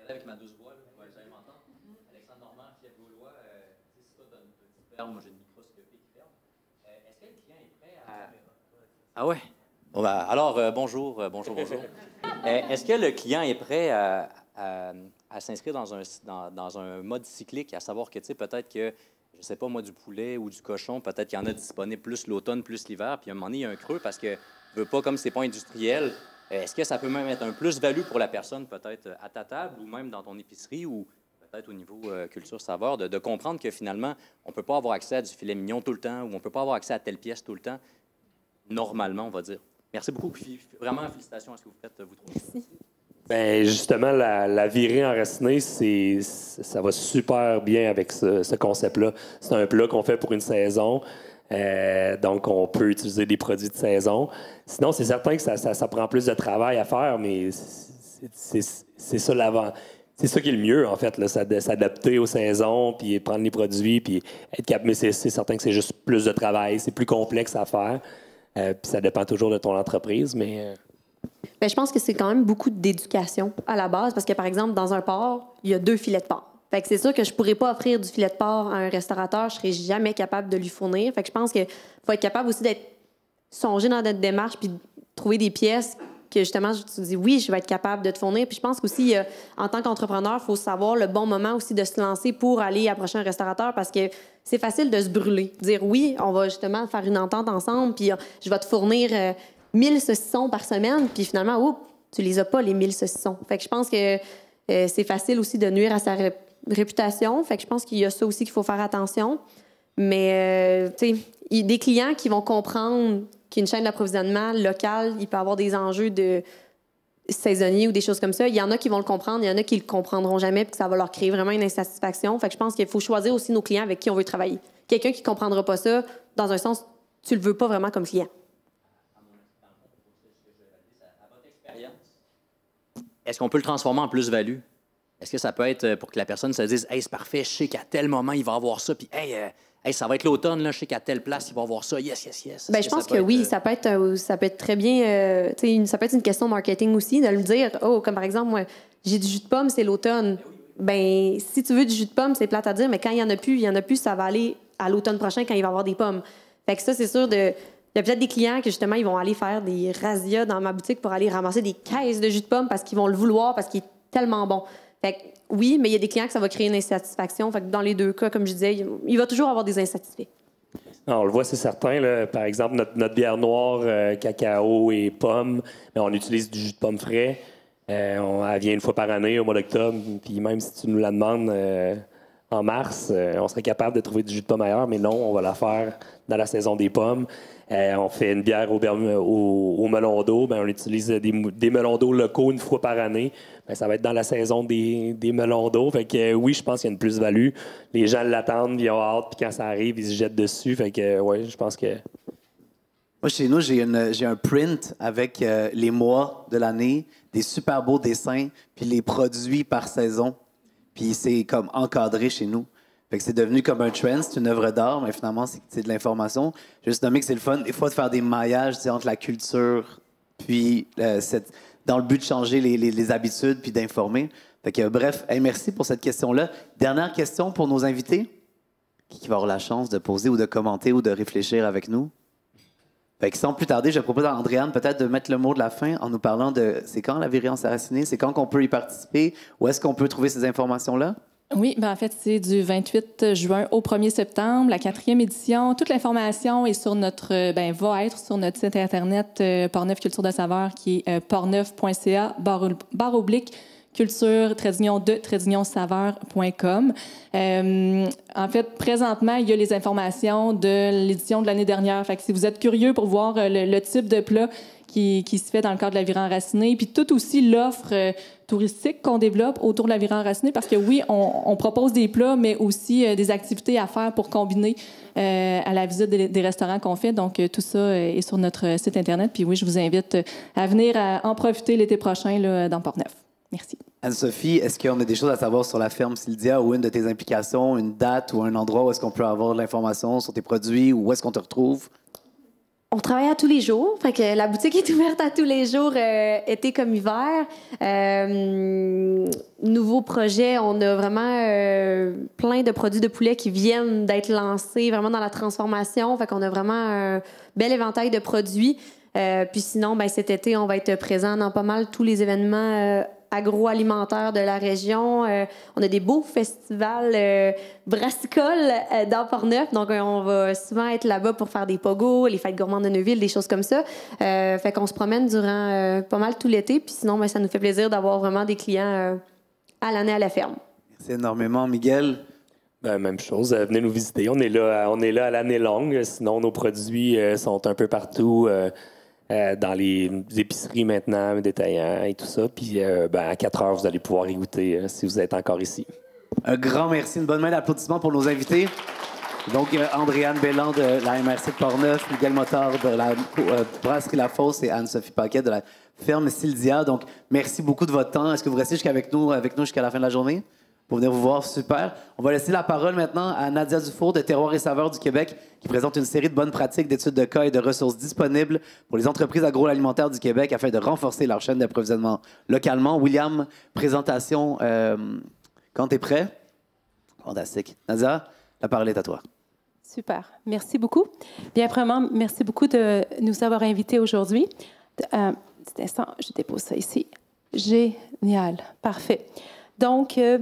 aller avec ma douce voix, vous allez m'entendre. Alexandre Normand, Fief Gaulois, c'est toi, tu as une petite ferme, moi j'ai une microscopie qui ferme. Est-ce que le client est prêt à. Ah ouais? Bon, ben, alors, bonjour. Est-ce que le client est prêt à s'inscrire dans un mode cyclique, à savoir que, tu sais, peut-être que, je ne sais pas moi, du poulet ou du cochon, peut-être qu'il y en a disponible plus l'automne, plus l'hiver, puis à un moment donné, il y a un creux parce que, je veux pas, comme c'est pas industriel, est-ce que ça peut même être un plus-value pour la personne, peut-être à ta table ou même dans ton épicerie ou peut-être au niveau culture-saveur, de comprendre que finalement, on ne peut pas avoir accès à du filet mignon tout le temps ou on ne peut pas avoir accès à telle pièce tout le temps, normalement, on va dire. Merci beaucoup. Puis, vraiment, félicitations à ce que vous faites, vous trois. Merci. Ben justement, la virée enracinée, ça va super bien avec ce concept-là. C'est un plat qu'on fait pour une saison. Donc, on peut utiliser des produits de saison. Sinon, c'est certain que ça prend plus de travail à faire, mais c'est ça l'avant. C'est ça qui est le mieux, en fait, là, s'adapter aux saisons, puis prendre les produits, puis être capable. Mais c'est certain que c'est juste plus de travail, c'est plus complexe à faire. Puis ça dépend toujours de ton entreprise, mais... Bien, je pense que c'est quand même beaucoup d'éducation à la base, parce que, par exemple, dans un port, il y a 2 filets de porc. Fait que c'est sûr que je pourrais pas offrir du filet de porc à un restaurateur, je serais jamais capable de lui fournir. Fait que je pense qu'il faut être capable aussi d'être songé dans notre démarche, puis de trouver des pièces que, justement, tu te dis, oui, je vais être capable de te fournir. Puis je pense qu'aussi, en tant qu'entrepreneur, il faut savoir le bon moment aussi de se lancer pour aller approcher un restaurateur, parce que c'est facile de se brûler. Dire, oui, on va justement faire une entente ensemble, puis je vais te fournir 1000 saucissons par semaine, puis finalement, oups, tu les as pas, les 1000 saucissons. Fait que je pense que c'est facile aussi de nuire à sa réputation. Fait que je pense qu'il y a ça aussi qu'il faut faire attention. Mais, tu sais, il y a des clients qui vont comprendre qu'une chaîne d'approvisionnement locale, il peut avoir des enjeux de saisonniers ou des choses comme ça. Il y en a qui vont le comprendre, il y en a qui le comprendront jamais, puis que ça va leur créer vraiment une insatisfaction. Fait que je pense qu'il faut choisir aussi nos clients avec qui on veut travailler. Quelqu'un qui comprendra pas ça, dans un sens, tu le veux pas vraiment comme client. Est-ce qu'on peut le transformer en plus-value? est-ce que ça peut être pour que la personne se dise « Hey, c'est parfait, je sais qu'à tel moment, il va avoir ça, puis hey, ça va être l'automne, là, je sais qu'à telle place, il va avoir ça, yes, yes, yes. » Ben, je pense que oui, ça peut être très bien, ça peut être une question marketing aussi, de le dire. Oh, comme par exemple, moi, j'ai du jus de pomme, c'est l'automne. Ben, si tu veux du jus de pomme, c'est plate à dire, mais quand il y en a plus, ça va aller à l'automne prochain quand il va y avoir des pommes. Fait que ça, c'est sûr il y a peut-être des clients que, justement, ils vont aller faire des razzias dans ma boutique pour aller ramasser des caisses de jus de pomme parce qu'ils vont le vouloir, parce qu'il est tellement bon. Fait que, oui, mais il y a des clients que ça va créer une insatisfaction. Fait que dans les deux cas, comme je disais, il va toujours avoir des insatisfaits. Non, on le voit, c'est certain. Là. Par exemple, notre bière noire, cacao et pommes, mais on utilise du jus de pomme frais. Elle vient une fois par année, au mois d'octobre. Puis même si tu nous la demandes en mars, on serait capable de trouver du jus de pomme ailleurs, mais non, on va la faire dans la saison des pommes. On fait une bière au melon d'eau. On utilise des melons d'eau locaux une fois par année. Ça va être dans la saison des melons d'eau. Fait que oui, je pense qu'il y a une plus-value. Les gens l'attendent, ils ont hâte, puis quand ça arrive, ils se jettent dessus. Fait que ouais, je pense que... Moi, chez nous, j'ai un print avec les mois de l'année, des super beaux dessins, puis les produits par saison. Puis c'est comme encadré chez nous. Fait que c'est devenu comme un trend, c'est une œuvre d'art, mais finalement, c'est de l'information. J'ai juste nommé que c'est le fun, des fois, de faire des maillages entre la culture, puis dans le but de changer les habitudes, puis d'informer. Fait que, bref, hey, merci pour cette question-là. Dernière question pour nos invités. Qui va avoir la chance de poser ou de commenter ou de réfléchir avec nous? Fait que sans plus tarder, je propose à Andréane peut-être de mettre le mot de la fin en nous parlant de c'est quand la virée enracinée, c'est quand qu'on peut y participer, où est-ce qu'on peut trouver ces informations-là? Oui, en fait, c'est du 28 juin au 1er septembre, la 4e édition. Toute l'information est sur va être sur notre site Internet Portneuf Culture de Saveur, qui est portneuf.ca/culture-de-saveur.com. En fait, présentement, il y a les informations de l'édition de l'année dernière. Fait que si vous êtes curieux pour voir le type de plat qui se fait dans le cadre de la virée enracinée, puis tout aussi l'offre touristique qu'on développe autour de la virée enracinée, parce que oui, on propose des plats, mais aussi des activités à faire pour combiner à la visite des restaurants qu'on fait. Donc, tout ça est sur notre site Internet. Puis oui, je vous invite à venir en profiter l'été prochain là, dans Portneuf. Merci. Anne-Sophie, est-ce qu'on a des choses à savoir sur la ferme Syldia ou une de tes implications, une date ou un endroit où est-ce qu'on peut avoir de l'information sur tes produits ou où est-ce qu'on te retrouve? On travaille à tous les jours. Fait que la boutique est ouverte à tous les jours, été comme hiver. Nouveau projet, on a vraiment plein de produits de poulet qui viennent d'être lancés, vraiment dans la transformation. Fait qu'on a vraiment un bel éventail de produits. Puis sinon, cet été, on va être présent dans pas mal tous les événements agroalimentaire de la région. On a des beaux festivals brassicoles dans Portneuf. Donc, on va souvent être là-bas pour faire des pogos, les fêtes gourmandes de Neuville, des choses comme ça. Fait qu'on se promène durant pas mal tout l'été. Puis sinon, ça nous fait plaisir d'avoir vraiment des clients à l'année à la ferme. Merci énormément, Miguel. Même chose, venez nous visiter. On est là à l'année longue. Sinon, nos produits sont un peu partout. Dans les épiceries maintenant, détaillants et tout ça. Puis à 4 heures, vous allez pouvoir y goûter si vous êtes encore ici. Un grand merci, une bonne main d'applaudissements pour nos invités. Donc, Andréane Belland de la MRC de Portneuf, Miguel Motard de la Brasserie La Fosse et Anne-Sophie Paquet de la ferme Syldia. Donc, merci beaucoup de votre temps. Est-ce que vous restez avec nous jusqu'à la fin de la journée? Pour venir vous voir, super. On va laisser la parole maintenant à Nadia Dufour de Terroir et Saveurs du Québec, qui présente une série de bonnes pratiques d'études de cas et de ressources disponibles pour les entreprises agroalimentaires du Québec afin de renforcer leur chaîne d'approvisionnement localement. William, présentation quand tu es prêt. Fantastique. Nadia, la parole est à toi. Super. Merci beaucoup. Bien, premièrement, merci beaucoup de nous avoir invités aujourd'hui. Petit instant, je dépose ça ici. Génial. Parfait. Donc, je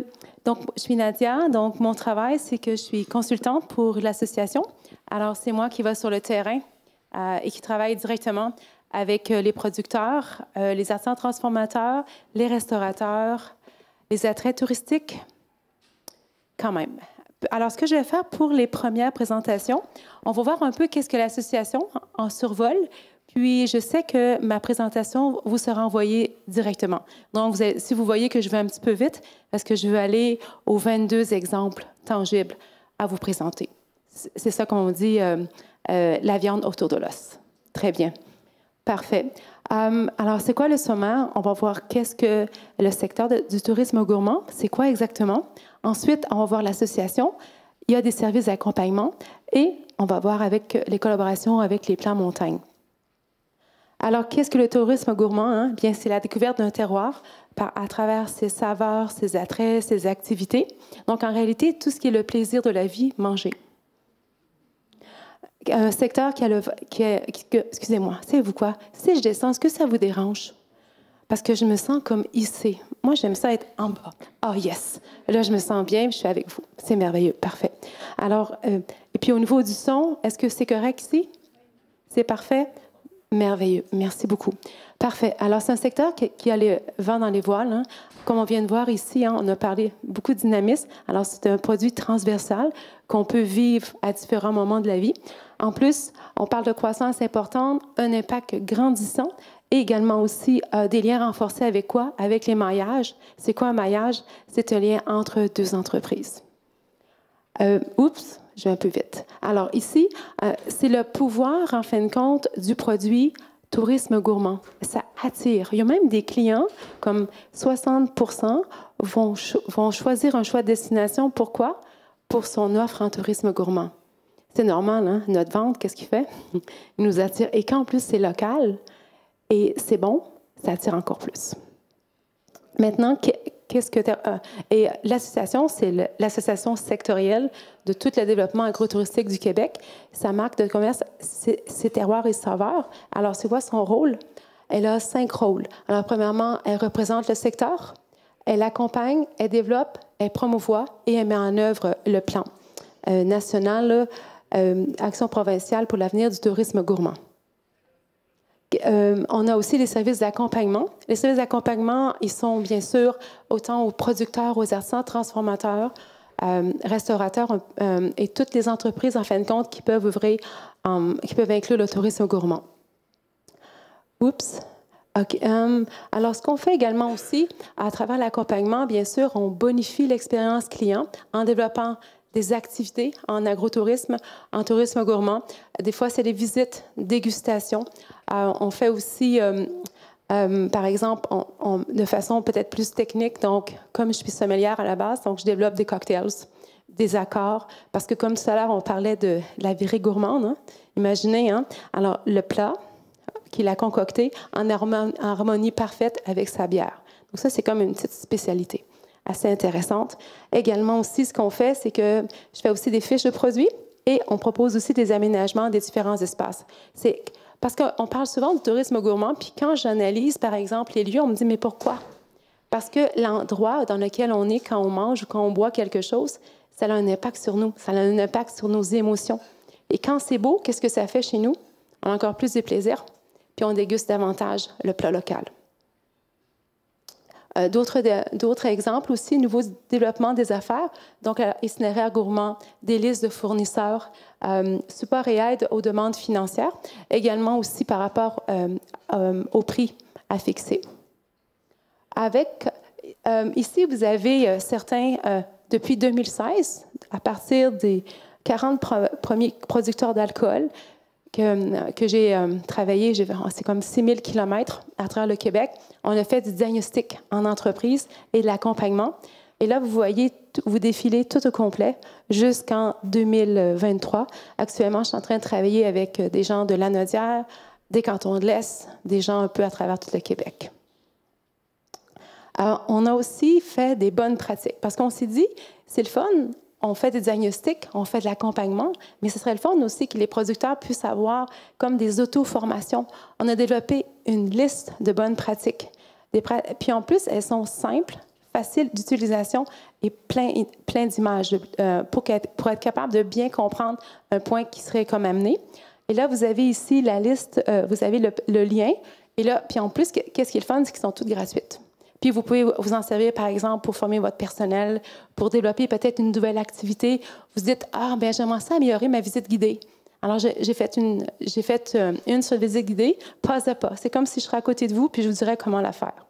suis Nadia. Donc, mon travail, c'est que je suis consultante pour l'association. Alors, c'est moi qui vais sur le terrain et qui travaille directement avec les producteurs, les artisans transformateurs, les restaurateurs, les attraits touristiques, quand même. Alors, ce que je vais faire pour les premières présentations, on va voir un peu qu'est-ce que l'association en survol. Puis, je sais que ma présentation vous sera envoyée directement. Donc, si vous voyez que je vais un petit peu vite, parce que je veux aller aux 22 exemples tangibles à vous présenter. C'est ça qu'on dit, la viande autour de l'os. Très bien. Parfait. Alors, c'est quoi le sommaire? On va voir qu'est-ce que le secteur du tourisme gourmand, c'est quoi exactement. Ensuite, on va voir l'association. Il y a des services d'accompagnement et on va voir avec les collaborations avec les plans montagne. Alors, qu'est-ce que le tourisme gourmand? Hein? Bien, c'est la découverte d'un terroir à travers ses saveurs, ses attraits, ses activités. Donc, en réalité, tout ce qui est le plaisir de la vie, manger. Un secteur excusez-moi, savez-vous quoi? Si je descends, est-ce que ça vous dérange? Parce que je me sens comme hissée. Moi, j'aime ça être en bas. Oh yes! Là, je me sens bien, je suis avec vous. C'est merveilleux, parfait. Alors, et puis au niveau du son, est-ce que c'est correct ici? C'est parfait? Merveilleux, merci beaucoup. Parfait. Alors, c'est un secteur qui a le vent dans les voiles. Hein. Comme on vient de voir ici, hein, on a parlé beaucoup de dynamisme. Alors, c'est un produit transversal qu'on peut vivre à différents moments de la vie. En plus, on parle de croissance importante, un impact grandissant et également aussi des liens renforcés avec quoi? Avec les maillages. C'est quoi un maillage? C'est un lien entre deux entreprises. Oups, je vais un peu vite. Alors ici, c'est le pouvoir, en fin de compte, du produit tourisme gourmand. Ça attire. Il y a même des clients, comme 60% vont choisir un choix de destination. Pourquoi? Pour son offre en tourisme gourmand. C'est normal, hein? Notre vente, qu'est-ce qu'il fait? Il nous attire. Et quand en plus c'est local et c'est bon, ça attire encore plus. Maintenant, et l'association, c'est l'association sectorielle de tout le développement agro-touristique du Québec. Sa marque de commerce, c'est Terroirs et Saveurs. Alors, c'est quoi son rôle? Elle a 5 rôles. Alors, premièrement, elle représente le secteur, elle accompagne, elle développe, elle promouvoit et elle met en œuvre le plan national, Action provinciale pour l'avenir du tourisme gourmand. On a aussi les services d'accompagnement. Les services d'accompagnement, ils sont bien sûr autant aux producteurs, aux artisans, transformateurs, restaurateurs et toutes les entreprises, en fin de compte, qui peuvent ouvrir, qui peuvent inclure le tourisme gourmand. Oups. Okay. Alors, ce qu'on fait également aussi, à travers l'accompagnement, bien sûr, on bonifie l'expérience client en développant des activités en agrotourisme, en tourisme gourmand. Des fois, c'est des visites, dégustations. On fait aussi, par exemple, de façon peut-être plus technique. Donc, comme je suis sommelière à la base, donc je développe des cocktails, des accords. Parce que comme tout à l'heure, on parlait de la virée gourmande. Hein? Imaginez, hein? Alors, le plat qu'il a concocté en harmonie parfaite avec sa bière. Donc ça, c'est comme une petite spécialité assez intéressante. Également aussi, ce qu'on fait, c'est que je fais aussi des fiches de produits et on propose aussi des aménagements des différents espaces. C'est parce qu'on parle souvent du tourisme gourmand, puis quand j'analyse, par exemple, les lieux, on me dit, mais pourquoi? Parce que l'endroit dans lequel on est quand on mange ou quand on boit quelque chose, ça a un impact sur nous, ça a un impact sur nos émotions. Et quand c'est beau, qu'est-ce que ça fait chez nous? On a encore plus de plaisir, puis on déguste davantage le plat local. D'autres exemples aussi, nouveau développement des affaires, donc itinéraire gourmand, des listes de fournisseurs, support et aide aux demandes financières, également aussi par rapport au prix à fixer. Ici, vous avez certains, depuis 2016, à partir des 40 premiers producteurs d'alcool, que j'ai travaillé, c'est comme 6000 km à travers le Québec. On a fait du diagnostic en entreprise et de l'accompagnement. Et là, vous voyez, vous défilez tout au complet jusqu'en 2023. Actuellement, je suis en train de travailler avec des gens de Lanaudière, des cantons de l'Est, des gens un peu à travers tout le Québec. Alors, on a aussi fait des bonnes pratiques parce qu'on s'est dit, c'est le fun. On fait des diagnostics, on fait de l'accompagnement, mais ce serait le fun aussi que les producteurs puissent avoir comme des auto-formations. On a développé une liste de bonnes pratiques. Puis en plus, elles sont simples, faciles d'utilisation et plein d'images pour être capable de bien comprendre un point qui serait comme amené. Et là, vous avez ici la liste, vous avez le lien. Et là, puis en plus, qu'est-ce qui est le fun, c'est qu'ils sont toutes gratuites. Puis vous pouvez vous en servir, par exemple, pour former votre personnel, pour développer peut-être une nouvelle activité. Vous dites, ah, bien, j'aimerais ça améliorer ma visite guidée. Alors, j'ai fait une sur visite guidée, pas à pas. C'est comme si je serais à côté de vous, puis je vous dirais comment la faire.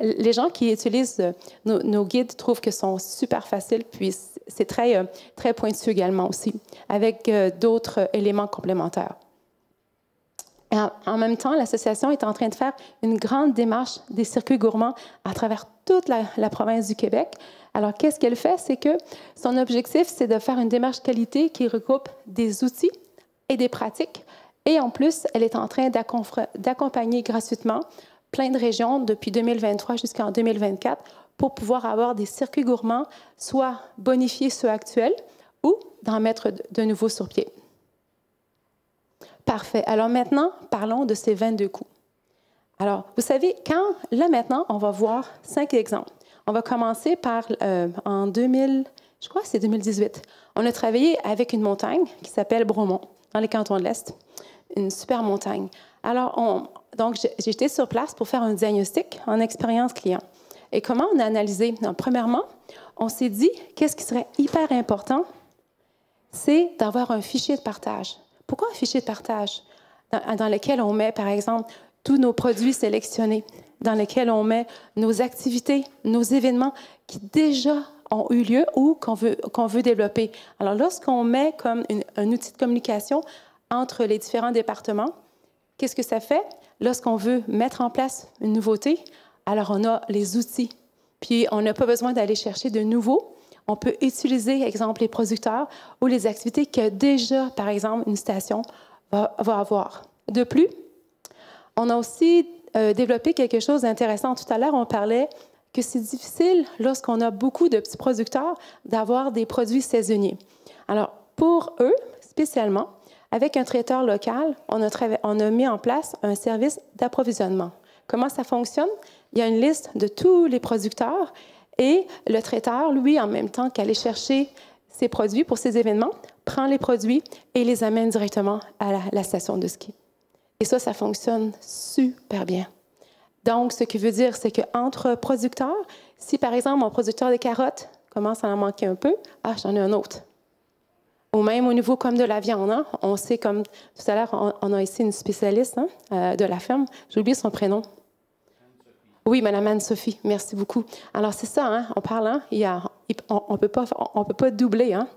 Les gens qui utilisent nos guides trouvent que sont super faciles, puis c'est très pointu également aussi, avec d'autres éléments complémentaires. Et en même temps, l'association est en train de faire une grande démarche des circuits gourmands à travers toute la province du Québec. Alors, qu'est-ce qu'elle fait? C'est que son objectif, c'est de faire une démarche qualité qui regroupe des outils et des pratiques. Et en plus, elle est en train d'accompagner gratuitement plein de régions depuis 2023 jusqu'en 2024 pour pouvoir avoir des circuits gourmands, soit bonifier ceux actuels ou d'en mettre de nouveaux sur pied. Parfait. Alors maintenant, parlons de ces 22 coups. Alors, vous savez, là maintenant, on va voir 5 exemples. On va commencer par, en 2018, on a travaillé avec une montagne qui s'appelle Bromont, dans les cantons de l'Est. Une super montagne. Alors, donc, j'étais sur place pour faire un diagnostic en expérience client. Et comment on a analysé? Donc, premièrement, on s'est dit, qu'est-ce qui serait hyper important? C'est d'avoir un fichier de partage. Pourquoi un fichier de partage? Dans lequel on met, par exemple, tous nos produits sélectionnés, dans lequel on met nos activités, nos événements qui déjà ont eu lieu ou qu'on veut développer. Alors, lorsqu'on met comme un outil de communication entre les différents départements, qu'est-ce que ça fait? Lorsqu'on veut mettre en place une nouveauté, alors on a les outils. Puis, on n'a pas besoin d'aller chercher de nouveaux. On peut utiliser, exemple, les producteurs ou les activités que déjà, par exemple, une station va avoir. De plus, on a aussi développé quelque chose d'intéressant. Tout à l'heure, on parlait que c'est difficile, lorsqu'on a beaucoup de petits producteurs, d'avoir des produits saisonniers. Alors, pour eux, spécialement, avec un traiteur local, on a mis en place un service d'approvisionnement. Comment ça fonctionne? Il y a une liste de tous les producteurs et le traiteur, lui, en même temps qu'aller chercher ses produits pour ses événements, prend les produits et les amène directement à la station de ski. Et ça fonctionne super bien. Donc, ce qui veut dire, c'est qu'entre producteurs, si par exemple, mon producteur de carottes commence à en manquer un peu, j'en ai un autre. Ou même au niveau comme de la viande, hein, on sait comme, tout à l'heure, on a ici une spécialiste de la ferme, j'ai oublié son prénom. Oui, Mme Anne-Sophie, merci beaucoup. Alors, c'est ça, hein, on parle, hein, on ne peut pas doubler, hein,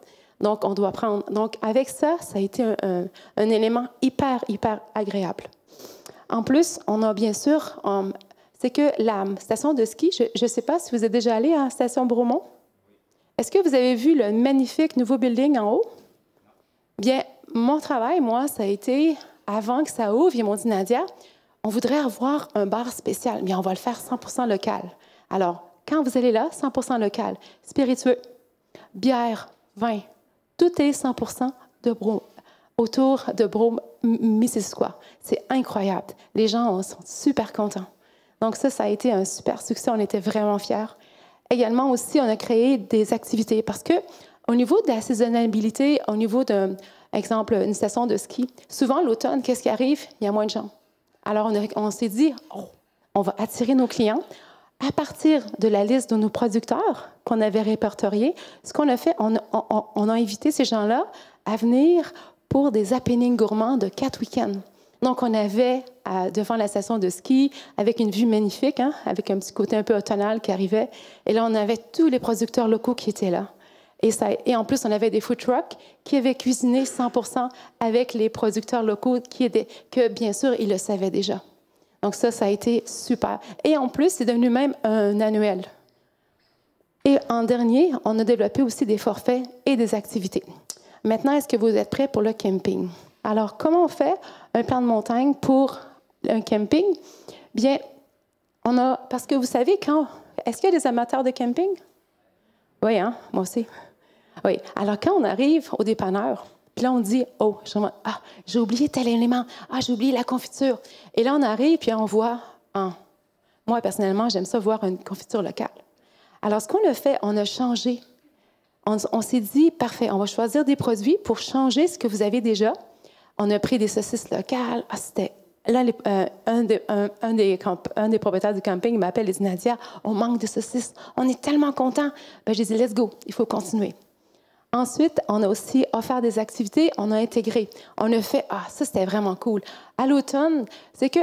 donc on doit prendre. Donc, avec ça, ça a été un élément hyper, hyper agréable. En plus, on a bien sûr, c'est que la station de ski, je ne sais pas si vous êtes déjà allé à la station Bromont. Est-ce que vous avez vu le magnifique nouveau building en haut? Bien, mon travail, moi, ça a été, avant que ça ouvre, ils m'ont dit, Nadia, on voudrait avoir un bar spécial, mais on va le faire 100% local. Alors, quand vous allez là, 100% local, spiritueux, bière, vin, tout est 100% de Brome, autour de Brome, Missisquoi. C'est incroyable. Les gens sont super contents. Donc ça a été un super succès. On était vraiment fiers. Également aussi, on a créé des activités parce que au niveau de la saisonnalité, au niveau d'un exemple, une station de ski, souvent l'automne, qu'est-ce qui arrive? Il y a moins de gens. Alors, on s'est dit, on va attirer nos clients. À partir de la liste de nos producteurs qu'on avait répertoriés, ce qu'on a fait, on a invité ces gens-là à venir pour des happenings gourmands de 4 week-ends. Donc, on avait devant la station de ski, avec une vue magnifique, hein, avec un petit côté un peu automnal qui arrivait. Et là, on avait tous les producteurs locaux qui étaient là. Et en plus, on avait des food trucks qui avaient cuisiné 100% avec les producteurs locaux que, bien sûr, ils le savaient déjà. Donc ça a été super. Et en plus, c'est devenu même un annuel. Et en dernier, on a développé aussi des forfaits et des activités. Maintenant, est-ce que vous êtes prêts pour le camping? Alors, comment on fait un plan de montagne pour un camping? Bien, parce que vous savez, est-ce qu'il y a des amateurs de camping? Oui, hein? Moi aussi. Oui. Alors, quand on arrive au dépanneur, puis là, on dit, j'ai oublié tel élément. J'ai oublié la confiture. Et là, on arrive, puis on voit, moi, personnellement, j'aime ça voir une confiture locale. Alors, ce qu'on a fait, on a changé. On s'est dit, parfait, on va choisir des produits pour changer ce que vous avez déjà. On a pris des saucisses locales. C'était... Là, un des propriétaires du camping m'appelle et dit, Nadia, on manque de saucisses. On est tellement contents. J'ai dit, let's go, il faut continuer. Ensuite, on a aussi offert des activités, on a intégré. On a fait, ça c'était vraiment cool. À l'automne, c'est que,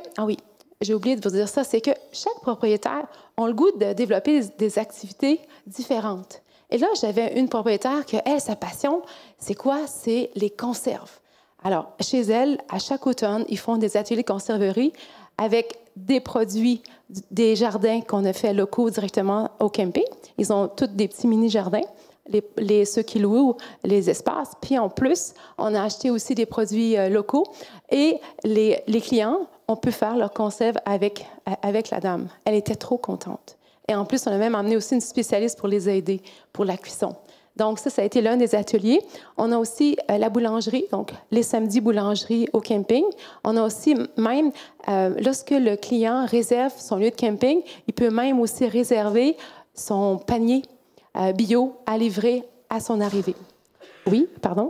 j'ai oublié de vous dire ça, c'est que chaque propriétaire a le goût de développer des activités différentes. Et là, j'avais une propriétaire que, elle, sa passion, c'est quoi? C'est les conserves. Alors, chez elles, à chaque automne, ils font des ateliers de conserverie avec des produits des jardins qu'on a fait locaux directement au camping. Ils ont tous des petits mini-jardins, ceux qui louent les espaces. Puis en plus, on a acheté aussi des produits locaux. Et les clients ont pu faire leur conserve avec la dame. Elle était trop contente. Et en plus, on a même amené aussi une spécialiste pour les aider pour la cuisson. Donc ça a été l'un des ateliers. On a aussi la boulangerie, donc les samedis boulangerie au camping. On a aussi même, lorsque le client réserve son lieu de camping, il peut même aussi réserver son panier bio à livrer à son arrivée. Oui, pardon?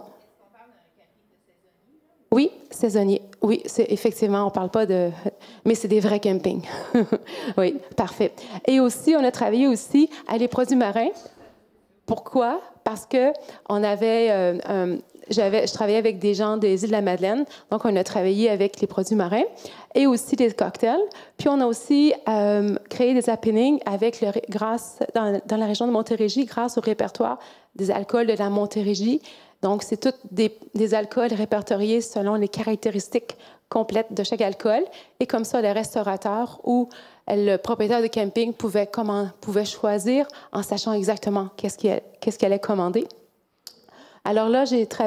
Oui, saisonnier. Oui, effectivement, on ne parle pas de... Mais c'est des vrais campings. Oui, parfait. Et aussi, on a travaillé aussi à les produits marins. Pourquoi? Parce que je travaillais avec des gens des îles de la Madeleine, donc on a travaillé avec les produits marins et aussi des cocktails. Puis on a aussi créé des happenings dans la région de Montérégie grâce au répertoire des alcools de la Montérégie. Donc, c'est tous des alcools répertoriés selon les caractéristiques complètes de chaque alcool. Et comme ça, les restaurateurs ou le propriétaire de camping pouvait choisir en sachant exactement qu'est-ce qu'il allait commander. Alors là,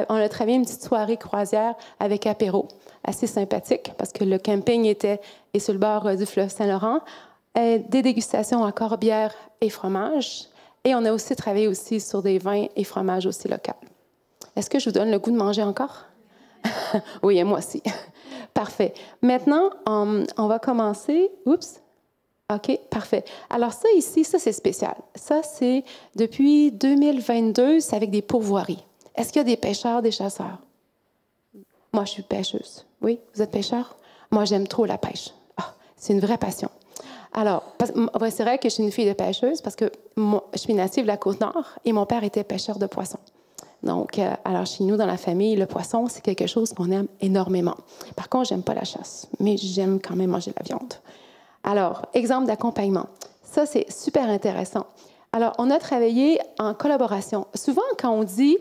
on a travaillé une petite soirée croisière avec apéro, assez sympathique, parce que le camping est sur le bord du fleuve Saint-Laurent. Des dégustations encore bière et fromage. Et on a aussi travaillé aussi sur des vins et fromages aussi locaux. Est-ce que je vous donne le goût de manger encore? Oui, et moi aussi. Parfait. Maintenant, on va commencer. Oups. OK, parfait. Alors ça ici, ça c'est spécial. Ça, c'est depuis 2022, c'est avec des pourvoiries. Est-ce qu'il y a des pêcheurs, des chasseurs? Moi, je suis pêcheuse. Oui, vous êtes pêcheur? Moi, j'aime trop la pêche. Ah, c'est une vraie passion. Alors, c'est vrai que je suis une fille de pêcheuse parce que moi, je suis native de la Côte-Nord et mon père était pêcheur de poissons. Donc, alors chez nous, dans la famille, le poisson, c'est quelque chose qu'on aime énormément. Par contre, j'aime pas la chasse, mais j'aime quand même manger la viande. Alors, exemple d'accompagnement. Ça, c'est super intéressant. Alors, on a travaillé en collaboration. Souvent, quand on dit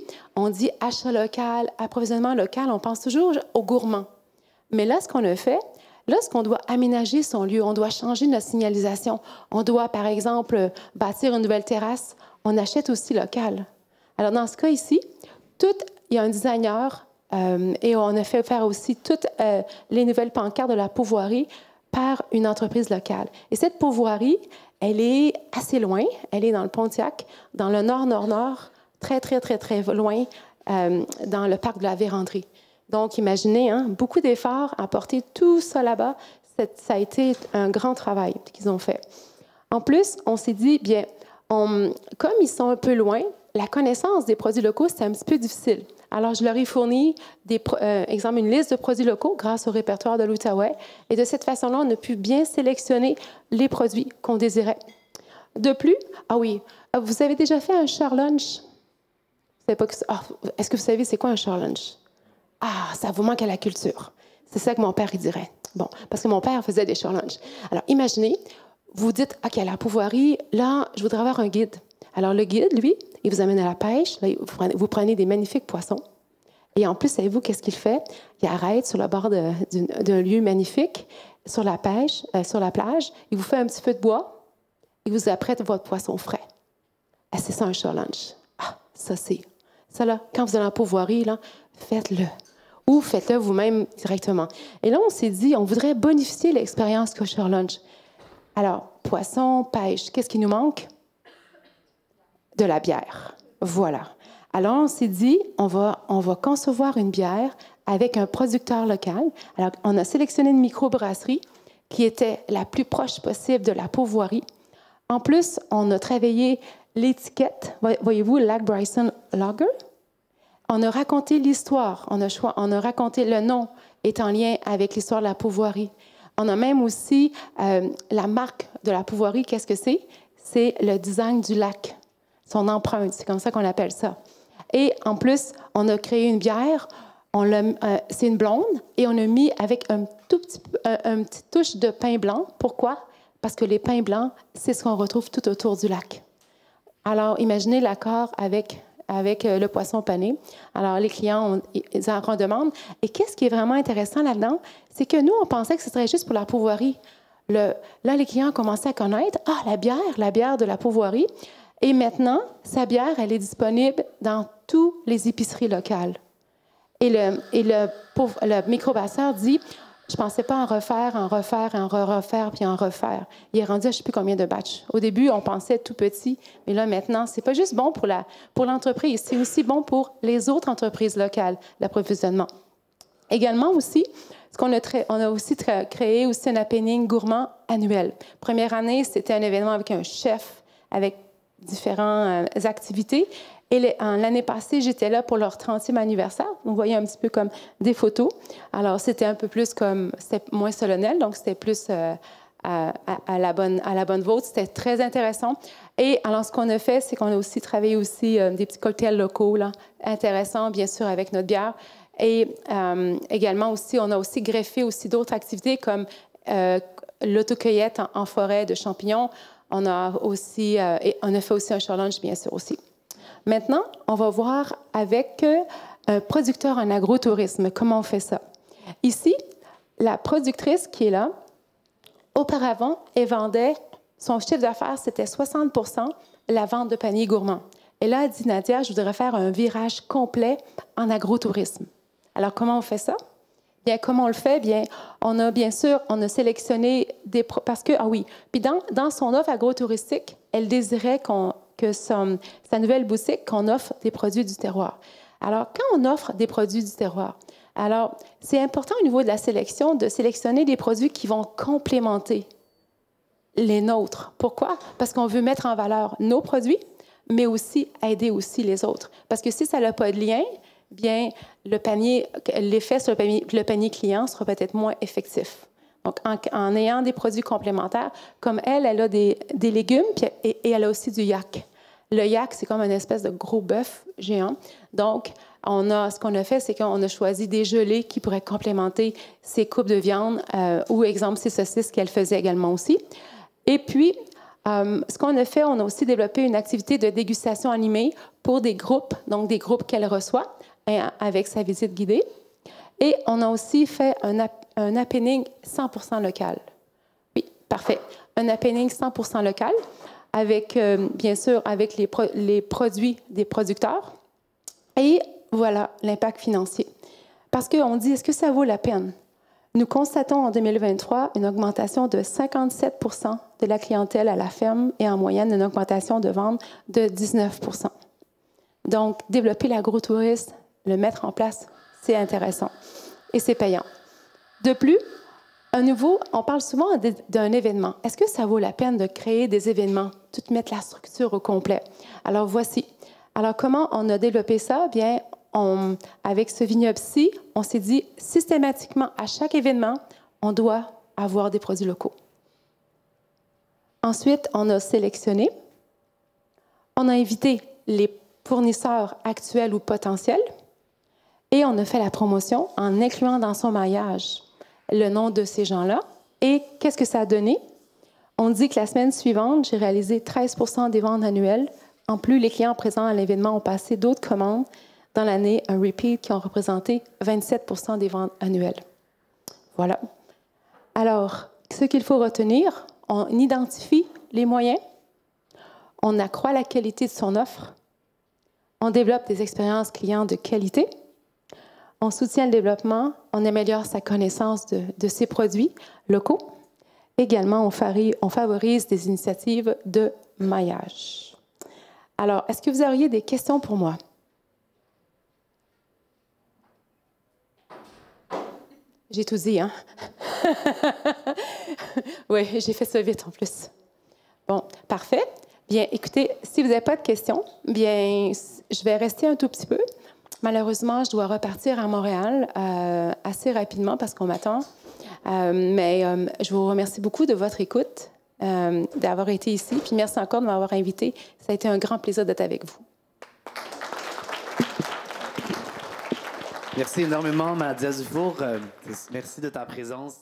achat local, approvisionnement local, on pense toujours aux gourmands. Mais là, ce qu'on a fait, lorsqu'on doit aménager son lieu, on doit changer notre signalisation, on doit, par exemple, bâtir une nouvelle terrasse, on achète aussi local. Alors, dans ce cas ici, il y a un designer et on a fait faire aussi toutes les nouvelles pancartes de la pourvoirie par une entreprise locale. Et cette pourvoirie, elle est assez loin. Elle est dans le Pontiac, dans le nord-nord-nord, très, très, très, très loin, dans le parc de la Vérandrie. Donc, imaginez, hein, beaucoup d'efforts à porter tout ça là-bas. Ça a été un grand travail qu'ils ont fait. En plus, on s'est dit, bien, comme ils sont un peu loin, la connaissance des produits locaux, c'est un petit peu difficile. Alors, je leur ai fourni, une liste de produits locaux grâce au répertoire de l'Outaouais. Et de cette façon-là, on a pu bien sélectionner les produits qu'on désirait. De plus, ah oui, vous avez déjà fait un share lunch? Est-ce que vous savez c'est quoi un share lunch? Ah, ça vous manque à la culture. C'est ça que mon père il dirait. Bon, parce que mon père faisait des share lunch. Alors, imaginez, vous dites, OK, à la pourvoirie, là, je voudrais avoir un guide. Alors, le guide, lui, il vous amène à la pêche. Là, vous prenez des magnifiques poissons. Et en plus, savez-vous qu'est-ce qu'il fait? Il arrête sur le bord d'un lieu magnifique, sur la plage. Il vous fait un petit feu de bois. Il vous apprête votre poisson frais. Ah, c'est ça un share lunch. Ah, ça, là, quand vous allez en pourvoirie, là, faites-le. Ou faites-le vous-même directement. Et là, on s'est dit, on voudrait bonifier l'expérience qu'au share lunch. Alors, poisson, pêche, qu'est-ce qui nous manque? De la bière. Voilà. Alors, on s'est dit, on va concevoir une bière avec un producteur local. Alors, on a sélectionné une microbrasserie qui était la plus proche possible de la pourvoirie. En plus, on a travaillé l'étiquette. Voyez-vous, Lac Bryson Lager. On a raconté l'histoire. On a raconté le nom est en lien avec l'histoire de la pourvoirie. On a même aussi la marque de la pourvoirie. Qu'est-ce que c'est? C'est le design du lac. Son empreinte, c'est comme ça qu'on appelle ça. Et en plus, on a créé une bière, c'est une blonde, et on a mis avec une petite touche de pain blanc. Pourquoi? Parce que les pains blancs, c'est ce qu'on retrouve tout autour du lac. Alors, imaginez l'accord avec avec le poisson pané. Alors, les clients, ils en redemandent. Et qu'est-ce qui est vraiment intéressant là-dedans? C'est que nous, on pensait que ce serait juste pour la pourvoirie. Là, les clients ont commencé à connaître, la bière de la pourvoirie. Et maintenant, sa bière, elle est disponible dans toutes les épiceries locales. Et le microbrasseur dit, je ne pensais pas en refaire, puis en refaire. Il est rendu à je ne sais plus combien de batchs. Au début, on pensait tout petit, mais là, maintenant, ce n'est pas juste bon pour l'entreprise, c'est aussi bon pour les autres entreprises locales, l'approvisionnement. Également aussi, on a aussi créé aussi un happening gourmand annuel. Première année, c'était un événement avec un chef, avec différentes activités. Et l'année passée, j'étais là pour leur 30e anniversaire. Vous voyez un petit peu comme des photos. Alors, c'était un peu plus comme, c'était moins solennel, donc c'était plus à la bonne vôtre. C'était très intéressant. Et alors, ce qu'on a fait, c'est qu'on a aussi travaillé aussi des petits cocktails locaux, là, intéressants, bien sûr, avec notre bière. Et également aussi, on a aussi greffé aussi d'autres activités comme l'autocueillette en forêt de champignons. On a fait aussi un show lunch, bien sûr, aussi. Maintenant, on va voir avec un producteur en agrotourisme, comment on fait ça. Ici, la productrice qui est là, auparavant, elle vendait, son chiffre d'affaires, c'était 60 % la vente de paniers gourmands. Et là, elle dit, Nadia, je voudrais faire un virage complet en agrotourisme. Alors, comment on fait ça? Bien, comment on le fait? Bien, on a sélectionné parce que, puis dans son offre agrotouristique, elle désirait que sa nouvelle boutique, qu'on offre des produits du terroir. Alors, quand on offre des produits du terroir, alors, c'est important au niveau de la sélection de sélectionner des produits qui vont complémenter les nôtres. Pourquoi? Parce qu'on veut mettre en valeur nos produits, mais aussi aider aussi les autres. Parce que si ça n'a pas de lien, bien, l'effet sur le panier client sera peut-être moins effectif. Donc, en ayant des produits complémentaires, comme elle a des légumes et elle a aussi du yak. Le yak, c'est comme une espèce de gros bœuf géant. Donc, ce qu'on a fait, c'est qu'on a choisi des gelées qui pourraient complémenter ces coupes de viande ou, exemple, ces saucisses qu'elle faisait également aussi. Et puis, ce qu'on a fait, on a aussi développé une activité de dégustation animée pour des groupes, donc des groupes qu'elle reçoit avec sa visite guidée. Et on a aussi fait un happening 100% local. Oui, parfait. Un happening 100% local avec, bien sûr, avec les produits des producteurs. Et voilà, l'impact financier. Parce qu'on dit, est-ce que ça vaut la peine? Nous constatons en 2023 une augmentation de 57 % de la clientèle à la ferme et en moyenne une augmentation de vente de 19 % Donc, développer l'agrotourisme, le mettre en place, c'est intéressant et c'est payant. De plus, on parle souvent d'un événement. Est-ce que ça vaut la peine de créer des événements, tout mettre la structure au complet? Alors, voici. Alors, comment on a développé ça? Bien, avec ce vignoble-ci, on s'est dit, systématiquement, à chaque événement, on doit avoir des produits locaux. Ensuite, on a sélectionné, on a invité les fournisseurs actuels ou potentiels et on a fait la promotion en incluant dans son maillage le nom de ces gens-là. Et qu'est-ce que ça a donné? On dit que la semaine suivante, j'ai réalisé 13 % des ventes annuelles. En plus, les clients présents à l'événement ont passé d'autres commandes dans l'année, un repeat qui ont représenté 27 % des ventes annuelles. Voilà. Alors, ce qu'il faut retenir, on identifie les moyens, on accroît la qualité de son offre, on développe des expériences clients de qualité, on soutient le développement, on améliore sa connaissance de ses produits locaux. Également, on favorise des initiatives de maillage. Alors, est-ce que vous auriez des questions pour moi? J'ai tout dit, hein? Oui, j'ai fait ça vite en plus. Bon, parfait. Bien, écoutez, si vous n'avez pas de questions, bien, je vais rester un tout petit peu. Malheureusement, je dois repartir à Montréal assez rapidement parce qu'on m'attend. Mais je vous remercie beaucoup de votre écoute, d'avoir été ici. Puis merci encore de m'avoir invité. Ça a été un grand plaisir d'être avec vous. Merci énormément, Nadia Dufour. Merci de ta présence.